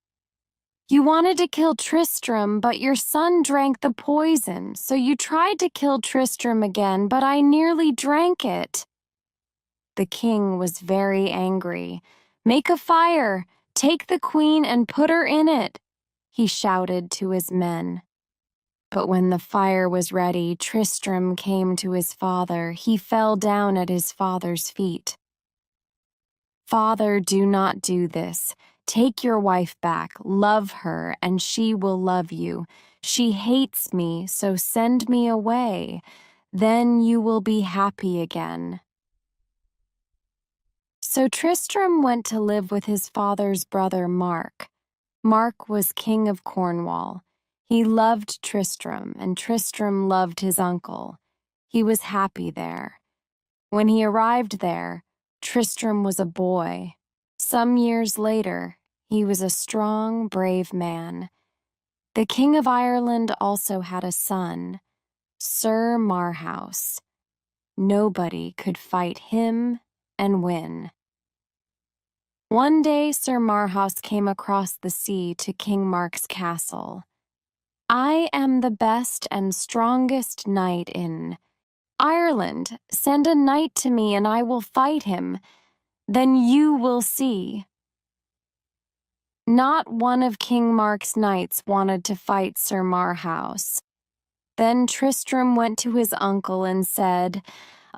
"You wanted to kill Tristram, but your son drank the poison, so you tried to kill Tristram again, but I nearly drank it." The king was very angry. "Make a fire! Take the queen and put her in it!" he shouted to his men. But when the fire was ready, Tristram came to his father. He fell down at his father's feet. "Father, do not do this. Take your wife back, love her, and she will love you. She hates me, so send me away. Then you will be happy again." So Tristram went to live with his father's brother Mark. Mark was king of Cornwall. He loved Tristram, and Tristram loved his uncle. He was happy there. When he arrived there, Tristram was a boy. Some years later, he was a strong, brave man. The King of Ireland also had a son, Sir Marhaus. Nobody could fight him and win. One day, Sir Marhaus came across the sea to King Mark's castle. "I am the best and strongest knight in Ireland. Send a knight to me and I will fight him. Then you will see." Not one of King Mark's knights wanted to fight Sir Marhaus. Then Tristram went to his uncle and said,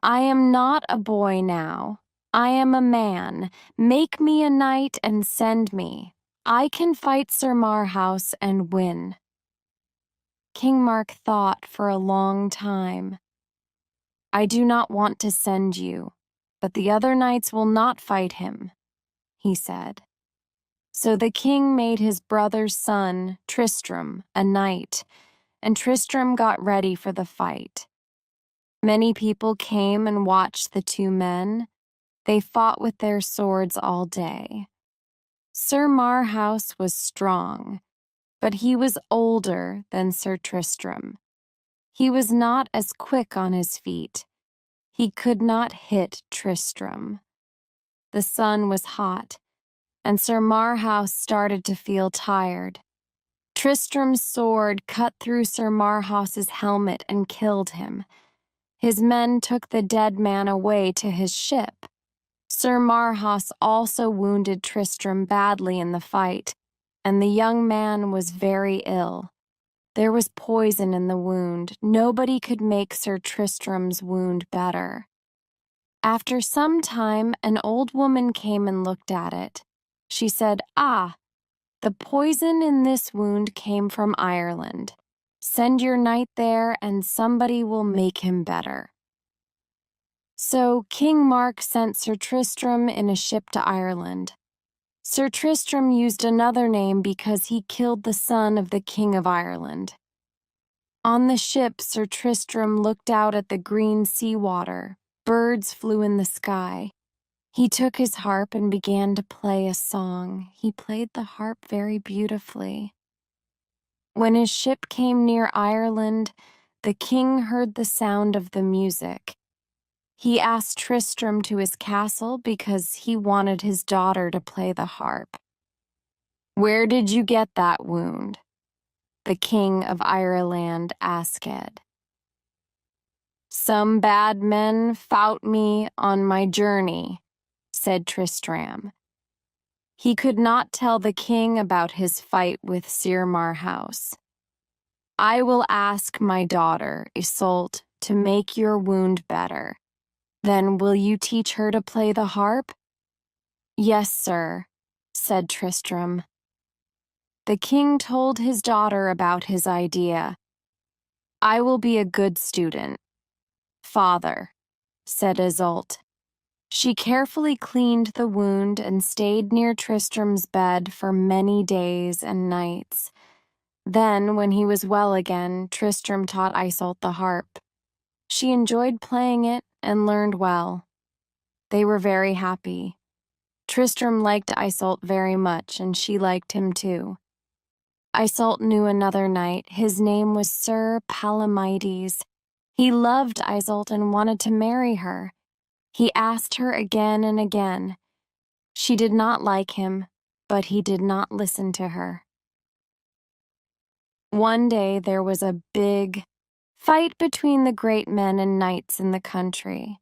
"I am not a boy now. I am a man. Make me a knight and send me. I can fight Sir Marhaus and win." King Mark thought for a long time. I do not want to send you, but the other knights will not fight him," he said. So the king made his brother's son, Tristram, a knight, and Tristram got ready for the fight. Many people came and watched the two men. They fought with their swords all day. Sir Marhaus was strong, but he was older than Sir Tristram. He was not as quick on his feet. He could not hit Tristram. The sun was hot, and Sir Marhaus started to feel tired. Tristram's sword cut through Sir Marhaus's helmet and killed him. His men took the dead man away to his ship. Sir Marhaus also wounded Tristram badly in the fight, and the young man was very ill. There was poison in the wound. Nobody could make Sir Tristram's wound better. After some time, an old woman came and looked at it. She said, "Ah, the poison in this wound came from Ireland. Send your knight there, and somebody will make him better." So King Mark sent Sir Tristram in a ship to Ireland. Sir Tristram used another name because he killed the son of the King of Ireland. On the ship, Sir Tristram looked out at the green seawater. Birds flew in the sky. He took his harp and began to play a song. He played the harp very beautifully. When his ship came near Ireland, the king heard the sound of the music. He asked Tristram to his castle because he wanted his daughter to play the harp. "Where did you get that wound?" the king of Ireland asked. "Some bad men fought me on my journey," said Tristram. He could not tell the king about his fight with Sir Marhaus. "I will ask my daughter, Isolde, to make your wound better. Then will you teach her to play the harp?" "Yes, sir," said Tristram. The king told his daughter about his idea. "I will be a good student." "Father," said Isolde. She carefully cleaned the wound and stayed near Tristram's bed for many days and nights. Then, when he was well again, Tristram taught Isolde the harp. She enjoyed playing it and learned well. They were very happy. Tristram liked Isolde very much, and she liked him too. Isolde knew another knight. His name was Sir Palomides. He loved Isolde and wanted to marry her. He asked her again and again. She did not like him, but he did not listen to her. One day there was a big fight between the great men and knights in the country.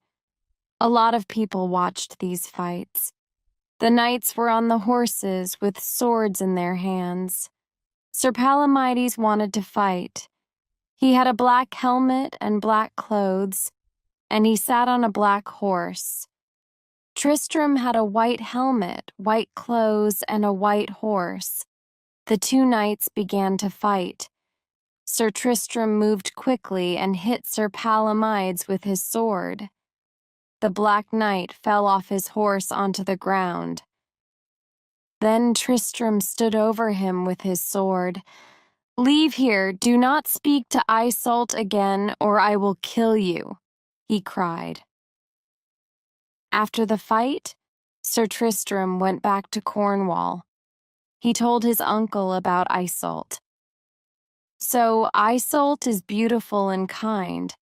A lot of people watched these fights. The knights were on the horses with swords in their hands. Sir Palomides wanted to fight. He had a black helmet and black clothes, and he sat on a black horse. Tristram had a white helmet, white clothes, and a white horse. The two knights began to fight. Sir Tristram moved quickly and hit Sir Palomides with his sword. The Black Knight fell off his horse onto the ground. Then Tristram stood over him with his sword. "Leave here, do not speak to Isolde again, or I will kill you," he cried. After the fight, Sir Tristram went back to Cornwall. He told his uncle about Isolde. "So Isolde is beautiful and kind.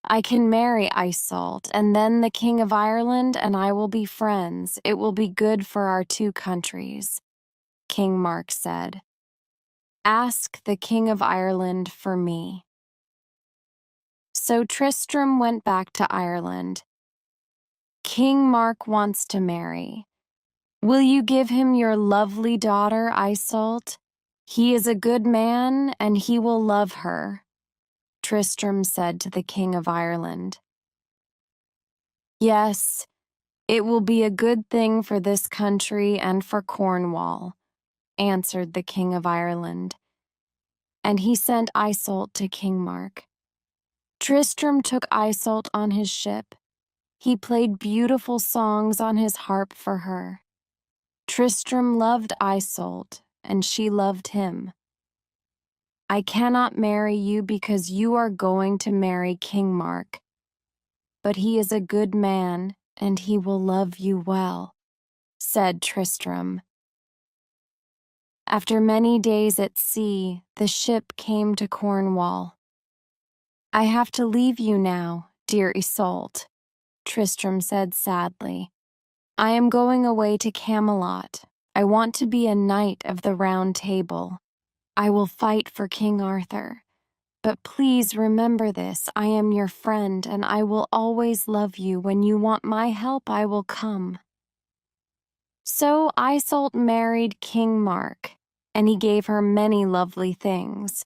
I can marry Isolde, and then the King of Ireland and I will be friends. It will be good for our two countries," King Mark said. "Ask the King of Ireland for me." So Tristram went back to Ireland. "King Mark wants to marry. Will you give him your lovely daughter, Isolde? He is a good man, and he will love her," Tristram said to the King of Ireland. "Yes, it will be a good thing for this country and for Cornwall," answered the King of Ireland. And he sent Isolde to King Mark. Tristram took Isolde on his ship. He played beautiful songs on his harp for her. Tristram loved Isolde, and she loved him. "I cannot marry you because you are going to marry King Mark. But he is a good man, and he will love you well," said Tristram. After many days at sea, the ship came to Cornwall. "I have to leave you now, dear Isolde," Tristram said sadly. "I am going away to Camelot. I want to be a knight of the Round Table. I will fight for King Arthur. But please remember this, I am your friend, and I will always love you. When you want my help, I will come." So Isolde married King Mark, and he gave her many lovely things.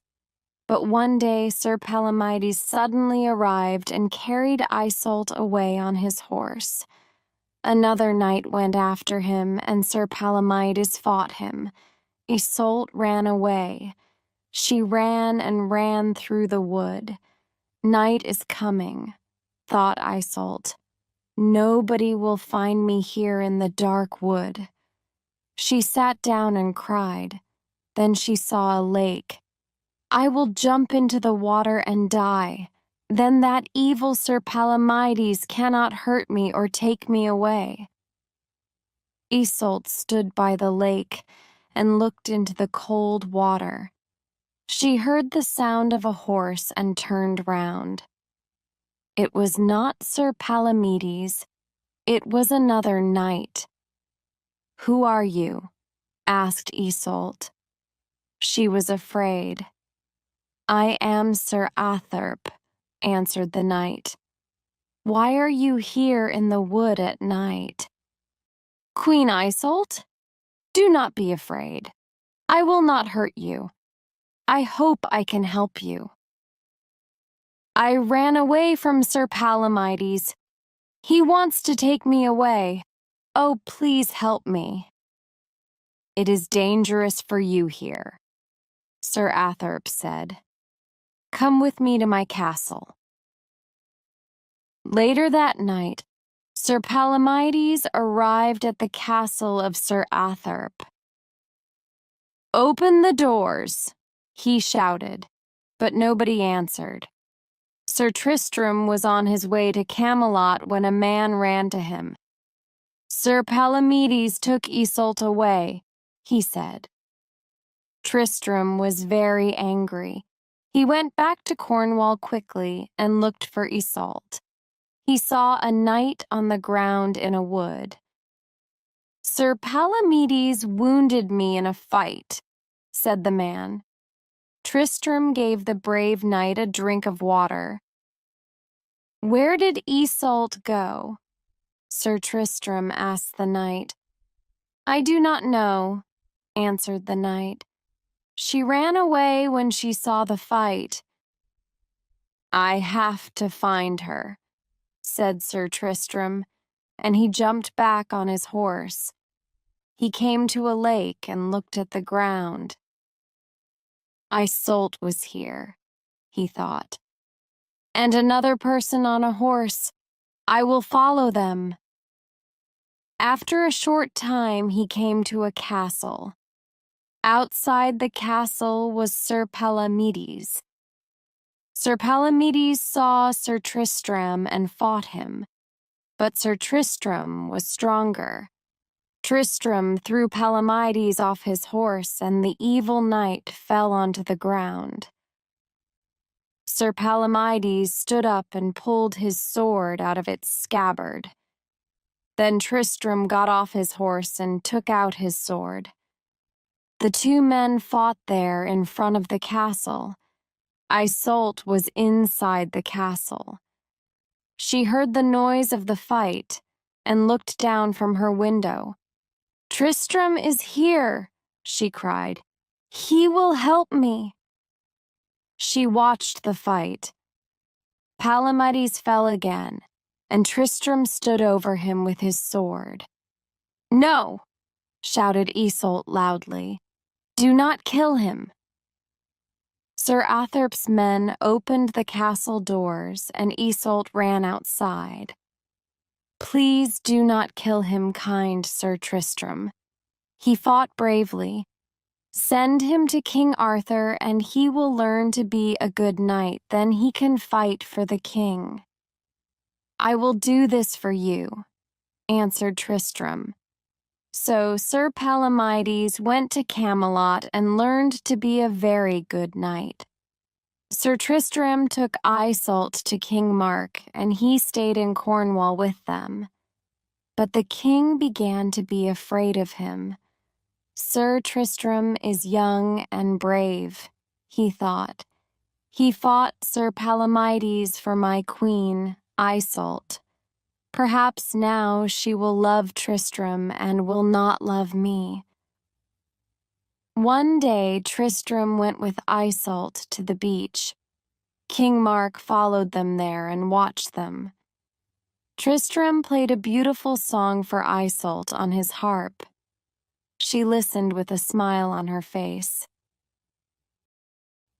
But one day Sir Palomides suddenly arrived and carried Isolde away on his horse. Another knight went after him, and Sir Palomides fought him. Isolde ran away. She ran and ran through the wood. "Night is coming," thought Isolde. "Nobody will find me here in the dark wood." She sat down and cried. Then she saw a lake. "I will jump into the water and die. Then that evil Sir Palomides cannot hurt me or take me away." Isolde stood by the lake and looked into the cold water. She heard the sound of a horse and turned round. It was not Sir Palomides. It was another knight. "Who are you?" asked Isolde. She was afraid. "I am Sir Atherp," answered the knight. "Why are you here in the wood at night?" "Queen Isolde, do not be afraid. I will not hurt you. I hope I can help you. I ran away from Sir Palomides. He wants to take me away. Oh, please help me." "It is dangerous for you here," Sir Atherp said. "Come with me to my castle." Later that night, Sir Palomides arrived at the castle of Sir Atherp. "Open the doors," he shouted, but nobody answered. Sir Tristram was on his way to Camelot when a man ran to him. "Sir Palomides took Isolde away," he said. Tristram was very angry. He went back to Cornwall quickly and looked for Isolde. He saw a knight on the ground in a wood. "Sir Palomides wounded me in a fight," said the man. Tristram gave the brave knight a drink of water. "Where did Isolde go?" Sir Tristram asked the knight. "I do not know," answered the knight. "She ran away when she saw the fight." "I have to find her," said Sir Tristram, and he jumped back on his horse. He came to a lake and looked at the ground. Isolde was here, he thought. And another person on a horse. I will follow them. After a short time, he came to a castle. Outside the castle was Sir Palomides. Sir Palomides saw Sir Tristram and fought him, but Sir Tristram was stronger. Tristram threw Palomides off his horse, and the evil knight fell onto the ground. Sir Palomides stood up and pulled his sword out of its scabbard. Then Tristram got off his horse and took out his sword. The two men fought there in front of the castle. Isolde was inside the castle. She heard the noise of the fight and looked down from her window. "Tristram is here," she cried. "He will help me." She watched the fight. Palomides fell again, and Tristram stood over him with his sword. "No!" shouted Isolde loudly. "Do not kill him." Sir Athorp's men opened the castle doors, and Isolde ran outside. "Please do not kill him, kind Sir Tristram. He fought bravely. Send him to King Arthur, and he will learn to be a good knight. Then he can fight for the king." "I will do this for you," answered Tristram. So Sir Palomides went to Camelot and learned to be a very good knight. Sir Tristram took Isolde to King Mark, and he stayed in Cornwall with them. But the king began to be afraid of him. "Sir Tristram is young and brave," he thought. "He fought Sir Palomides for my queen, Isolde. Perhaps now she will love Tristram and will not love me." One day Tristram went with Isolde to the beach. King Mark followed them there and watched them. Tristram played a beautiful song for Isolde on his harp. She listened with a smile on her face.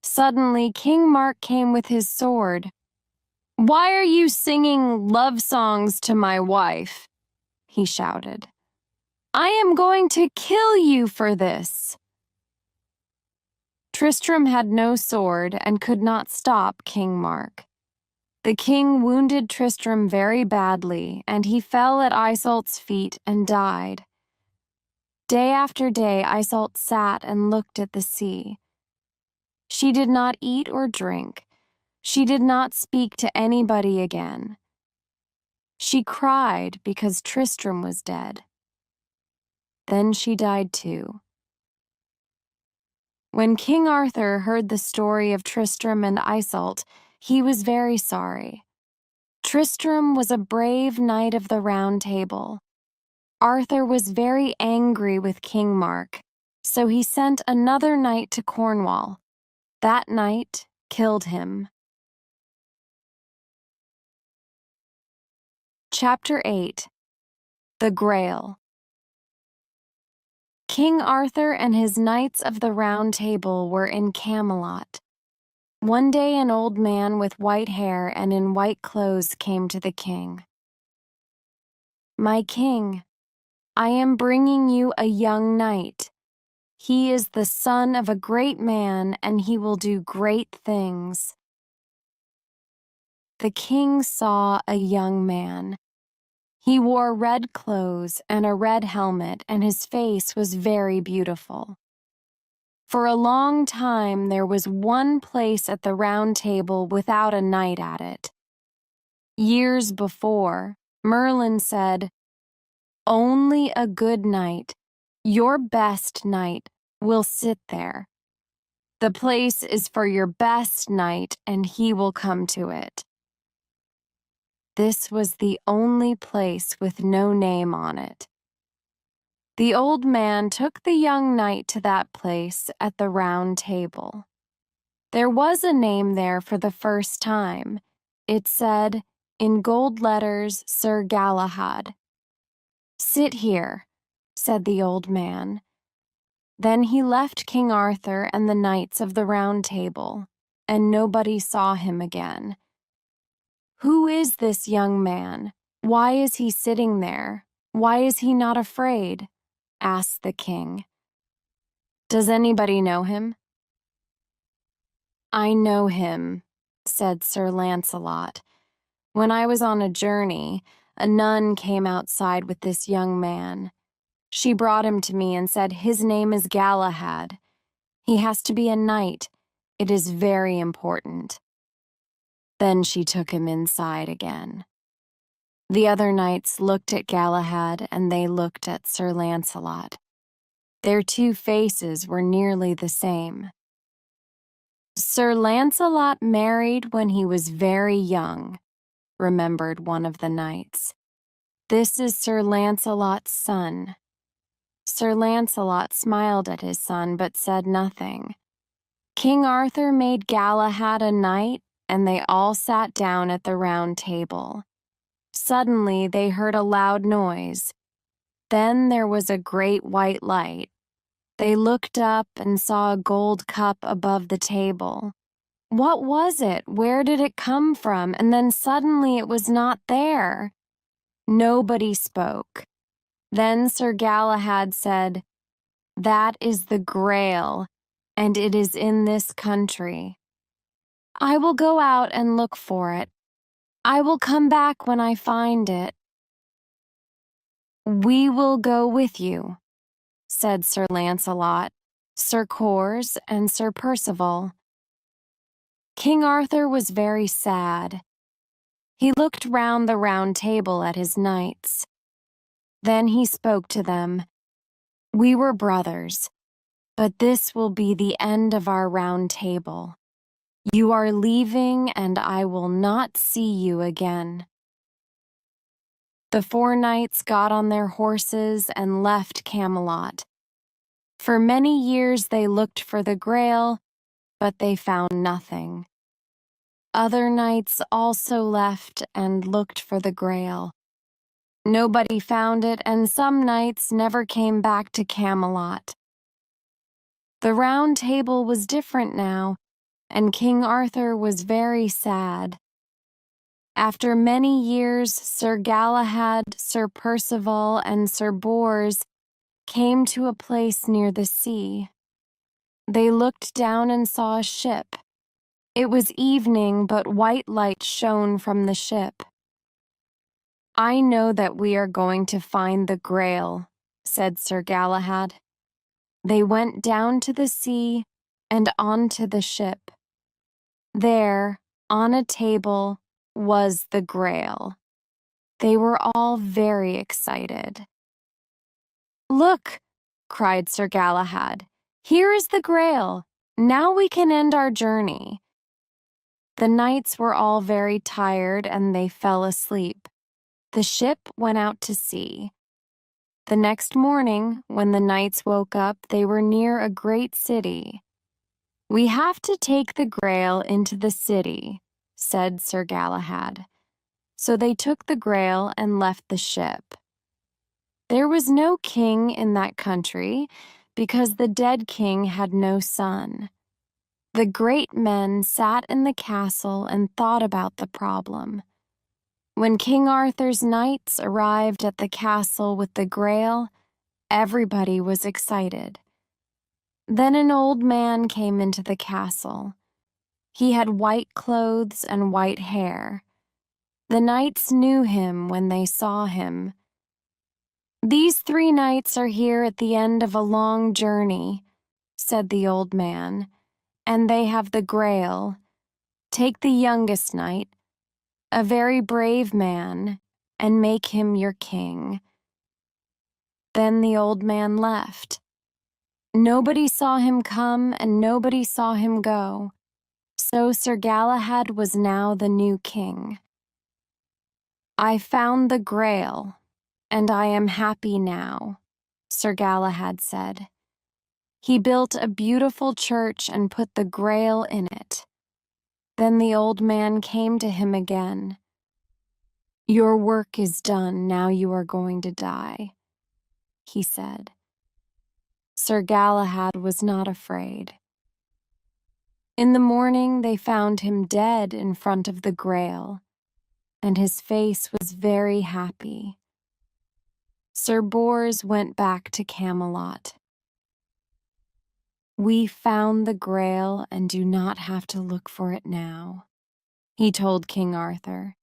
Suddenly, King Mark came with his sword. "Why are you singing love songs to my wife?" he shouted. "I am going to kill you for this." Tristram had no sword and could not stop King Mark. The king wounded Tristram very badly, and he fell at Isolde's feet and died. Day after day, Isolde sat and looked at the sea. She did not eat or drink. She did not speak to anybody again. She cried because Tristram was dead. Then she died too. When King Arthur heard the story of Tristram and Isolde, he was very sorry. Tristram was a brave knight of the Round Table. Arthur was very angry with King Mark, so he sent another knight to Cornwall. That knight killed him. Chapter 8. The Grail. King Arthur and his Knights of the Round Table were in Camelot. One day an old man with white hair and in white clothes came to the king. "My king, I am bringing you a young knight. He is the son of a great man, and he will do great things." The king saw a young man. He wore red clothes and a red helmet, and his face was very beautiful. For a long time there was one place at the Round Table without a knight at it. Years before, Merlin said, "Only a good knight, your best knight, will sit there. The place is for your best knight, and he will come to it." This was the only place with no name on it. The old man took the young knight to that place at the Round Table. There was a name there for the first time. It said, in gold letters, Sir Galahad. "Sit here," said the old man. Then he left King Arthur and the Knights of the Round Table, and nobody saw him again. "Who is this young man? Why is he sitting there? Why is he not afraid?" asked the king. "Does anybody know him?" "I know him," said Sir Lancelot. "When I was on a journey, a nun came outside with this young man. She brought him to me and said, 'His name is Galahad. He has to be a knight. It is very important.' Then she took him inside again." The other knights looked at Galahad, and they looked at Sir Lancelot. Their two faces were nearly the same. "Sir Lancelot married when he was very young," remembered one of the knights. "This is Sir Lancelot's son." Sir Lancelot smiled at his son but said nothing. King Arthur made Galahad a knight, and they all sat down at the Round Table. Suddenly they heard a loud noise. Then there was a great white light. They looked up and saw a gold cup above the table. What was it? Where did it come from? And then suddenly it was not there. Nobody spoke. Then Sir Galahad said, "That is the Grail, and it is in this country. I will go out and look for it. I will come back when I find it." "We will go with you," said Sir Lancelot, Sir Cors, and Sir Percival. King Arthur was very sad. He looked round the round table at his knights. Then he spoke to them. "We were brothers, but this will be the end of our round table. You are leaving, and I will not see you again." The four knights got on their horses and left Camelot. For many years they looked for the Grail, but they found nothing. Other knights also left and looked for the Grail. Nobody found it, and some knights never came back to Camelot. The Round Table was different now, and King Arthur was very sad. After many years, Sir Galahad, Sir Percival, and Sir Bors came to a place near the sea. They looked down and saw a ship. It was evening, but white light shone from the ship. "I know that we are going to find the Grail," said Sir Galahad. They went down to the sea and onto the ship. There, on a table, was the Grail. They were all very excited. "Look!" cried Sir Galahad. "Here is the Grail. Now we can end our journey." The knights were all very tired and they fell asleep. The ship went out to sea. The next morning, when the knights woke up, they were near a great city. "We have to take the Grail into the city," said Sir Galahad. So they took the Grail and left the ship. There was no king in that country because the dead king had no son. The great men sat in the castle and thought about the problem. When King Arthur's knights arrived at the castle with the Grail, everybody was excited. Then an old man came into the castle. He had white clothes and white hair. The knights knew him when they saw him. "These three knights are here at the end of a long journey," said the old man, "and they have the Grail. Take the youngest knight, a very brave man, and make him your king." Then the old man left. Nobody saw him come and nobody saw him go. So Sir Galahad was now the new king. "I found the Grail, and I am happy now," Sir Galahad said. He built a beautiful church and put the Grail in it. Then the old man came to him again. "Your work is done, now you are going to die," he said. Sir Galahad was not afraid. In the morning they found him dead in front of the Grail, and his face was very happy. Sir Bors went back to Camelot. "We found the Grail and do not have to look for it now," he told King Arthur.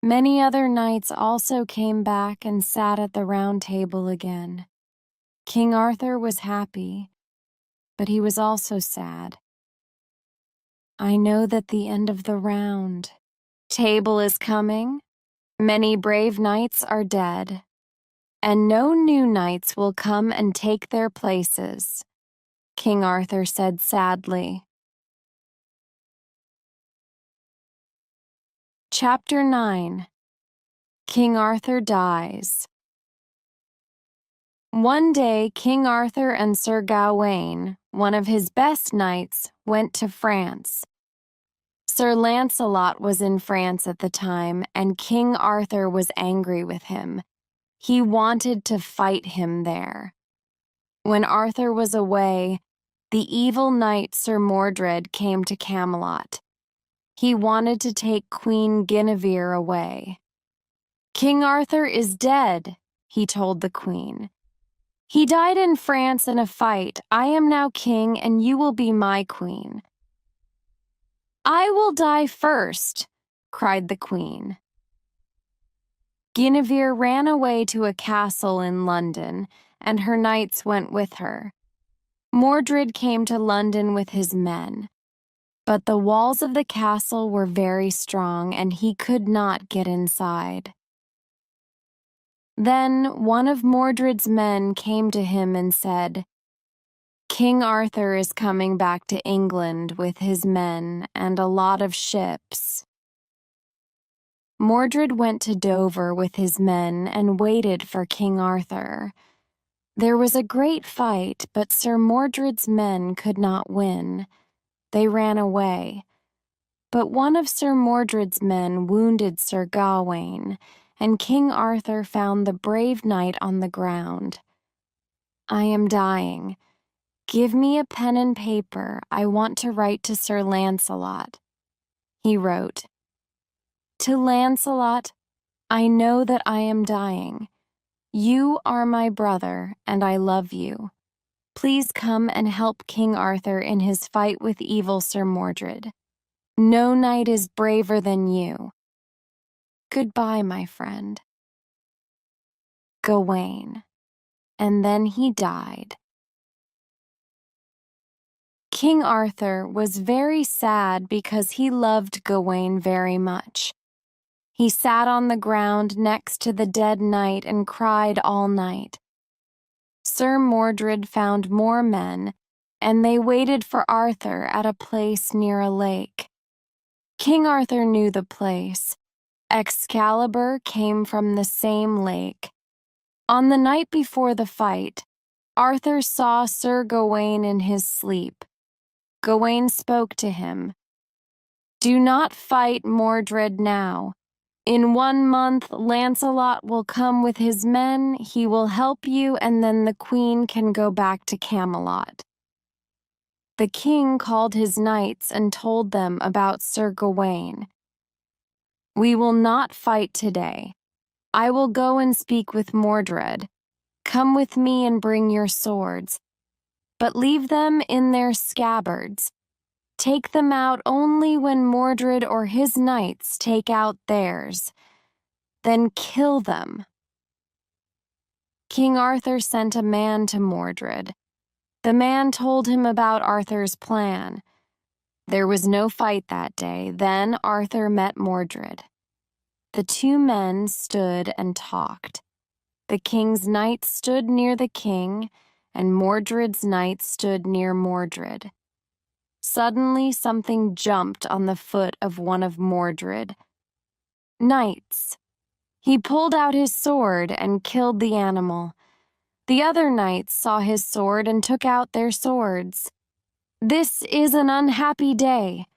Many other knights also came back and sat at the round table again. King Arthur was happy, but he was also sad. "I know that the end of the round table is coming. Many brave knights are dead, and no new knights will come and take their places," King Arthur said sadly. Chapter 9. King Arthur Dies. One day King Arthur and Sir Gawain, one of his best knights, went to France. Sir Lancelot was in France at the time, and King Arthur was angry with him. He wanted to fight him there. When Arthur was away, the evil knight Sir Mordred came to Camelot. He wanted to take Queen Guinevere away. "King Arthur is dead," he told the queen. "He died in France in a fight. I am now king, and you will be my queen." "I will die first," cried the queen. Guinevere ran away to a castle in London, and her knights went with her. Mordred came to London with his men, but the walls of the castle were very strong, and he could not get inside. Then one of Mordred's men came to him and said, "King Arthur is coming back to England with his men and a lot of ships." Mordred went to Dover with his men and waited for King Arthur. There was a great fight, but Sir Mordred's men could not win. They ran away. But one of Sir Mordred's men wounded Sir Gawain, and King Arthur found the brave knight on the ground. "I am dying. Give me a pen and paper. I want to write to Sir Lancelot." He wrote, "To Lancelot, I know that I am dying. You are my brother, and I love you. Please come and help King Arthur in his fight with evil Sir Mordred. No knight is braver than you. Goodbye, my friend. Gawain." And then he died. King Arthur was very sad because he loved Gawain very much. He sat on the ground next to the dead knight and cried all night. Sir Mordred found more men, and they waited for Arthur at a place near a lake. King Arthur knew the place. Excalibur came from the same lake. On the night before the fight, Arthur saw Sir Gawain in his sleep. Gawain spoke to him. "Do not fight Mordred now. In 1 month, Lancelot will come with his men, he will help you, and then the queen can go back to Camelot." The king called his knights and told them about Sir Gawain. "We will not fight today. I will go and speak with Mordred. Come with me and bring your swords, but leave them in their scabbards. Take them out only when Mordred or his knights take out theirs. Then kill them." King Arthur sent a man to Mordred. The man told him about Arthur's plan. There was no fight that day. Then Arthur met Mordred. The two men stood and talked. The king's knights stood near the king, and Mordred's knights stood near Mordred. Suddenly, something jumped on the foot of one of Mordred. "Knights!" He pulled out his sword and killed the animal. The other knights saw his sword and took out their swords. "This is an unhappy day,"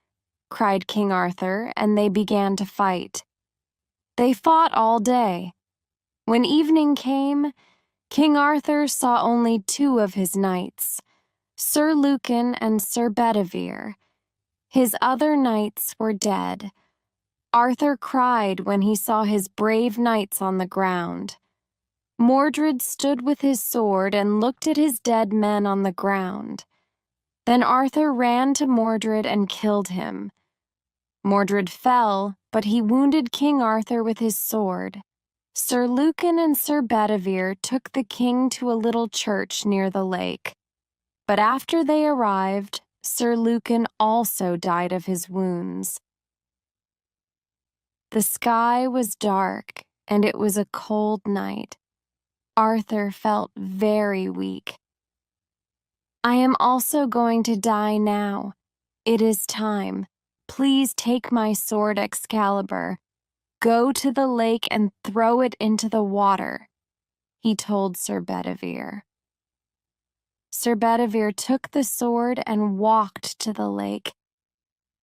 cried King Arthur, and they began to fight. They fought all day. When evening came, King Arthur saw only 2 of his knights, Sir Lucan and Sir Bedivere. His other knights were dead. Arthur cried when he saw his brave knights on the ground. Mordred stood with his sword and looked at his dead men on the ground. Then Arthur ran to Mordred and killed him. Mordred fell, but he wounded King Arthur with his sword. Sir Lucan and Sir Bedivere took the king to a little church near the lake. But after they arrived, Sir Lucan also died of his wounds. The sky was dark, and it was a cold night. Arthur felt very weak. "I am also going to die now. It is time. Please take my sword Excalibur. Go to the lake and throw it into the water," he told Sir Bedivere. Sir Bedivere took the sword and walked to the lake.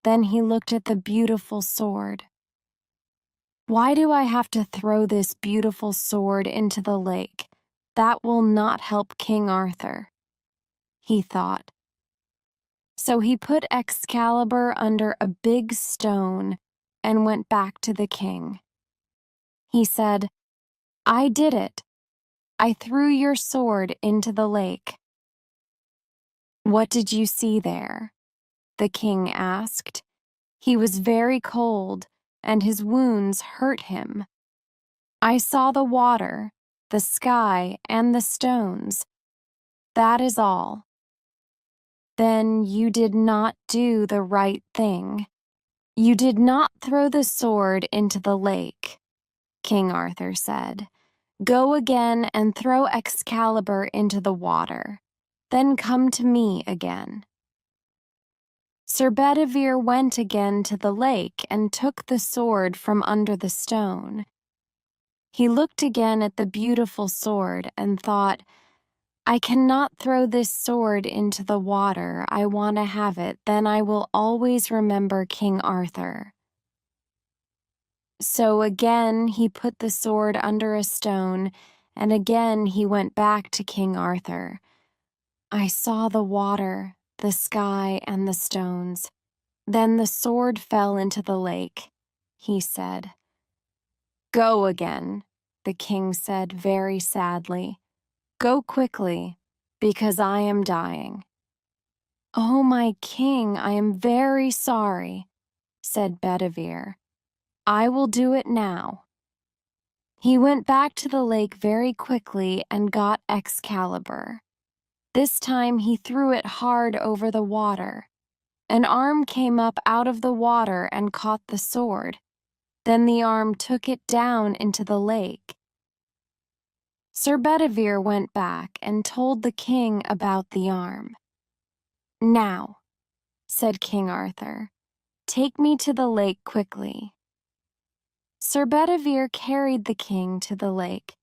Then he looked at the beautiful sword. "Why do I have to throw this beautiful sword into the lake? That will not help King Arthur," he thought. So he put Excalibur under a big stone and went back to the king. He said, "I did it. I threw your sword into the lake." "What did you see there?" the king asked. He was very cold, and his wounds hurt him. "I saw the water, the sky, and the stones. That is all." "Then you did not do the right thing. You did not throw the sword into the lake," King Arthur said. "Go again and throw Excalibur into the water. Then come to me again." Sir Bedivere went again to the lake and took the sword from under the stone. He looked again at the beautiful sword and thought, "I cannot throw this sword into the water. I want to have it. Then I will always remember King Arthur." So again he put the sword under a stone, and again he went back to King Arthur. "I saw the water, the sky, and the stones. Then the sword fell into the lake," he said. "Go again," the king said very sadly. "Go quickly, because I am dying." "Oh, my king, I am very sorry," said Bedivere. "I will do it now." He went back to the lake very quickly and got Excalibur. This time he threw it hard over the water. An arm came up out of the water and caught the sword. Then the arm took it down into the lake. Sir Bedivere went back and told the king about the arm. "Now," said King Arthur, "take me to the lake quickly." Sir Bedivere carried the king to the lake.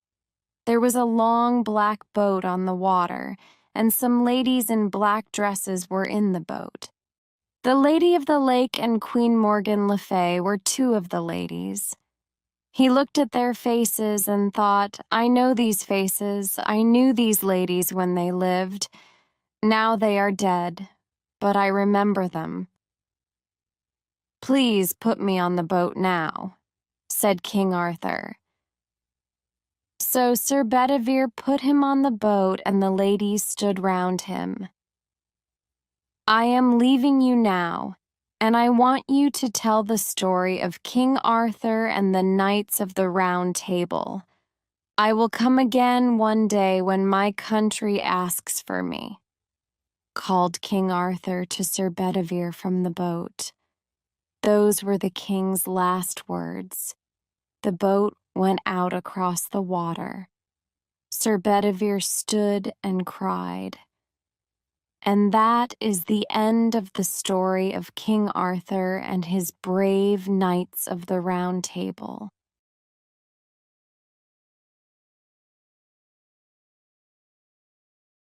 There was a long black boat on the water, and some ladies in black dresses were in the boat. The Lady of the Lake and Queen Morgan Le Fay were two of the ladies. He looked at their faces and thought, "I know these faces. I knew these ladies when they lived. Now they are dead, but I remember them." "Please put me on the boat now," said King Arthur. So Sir Bedivere put him on the boat, and the ladies stood round him. "I am leaving you now, and I want you to tell the story of King Arthur and the Knights of the Round Table. I will come again one day when my country asks for me," called King Arthur to Sir Bedivere from the boat. Those were the king's last words. The boat went out across the water. Sir Bedivere stood and cried. And that is the end of the story of King Arthur and his brave Knights of the Round Table.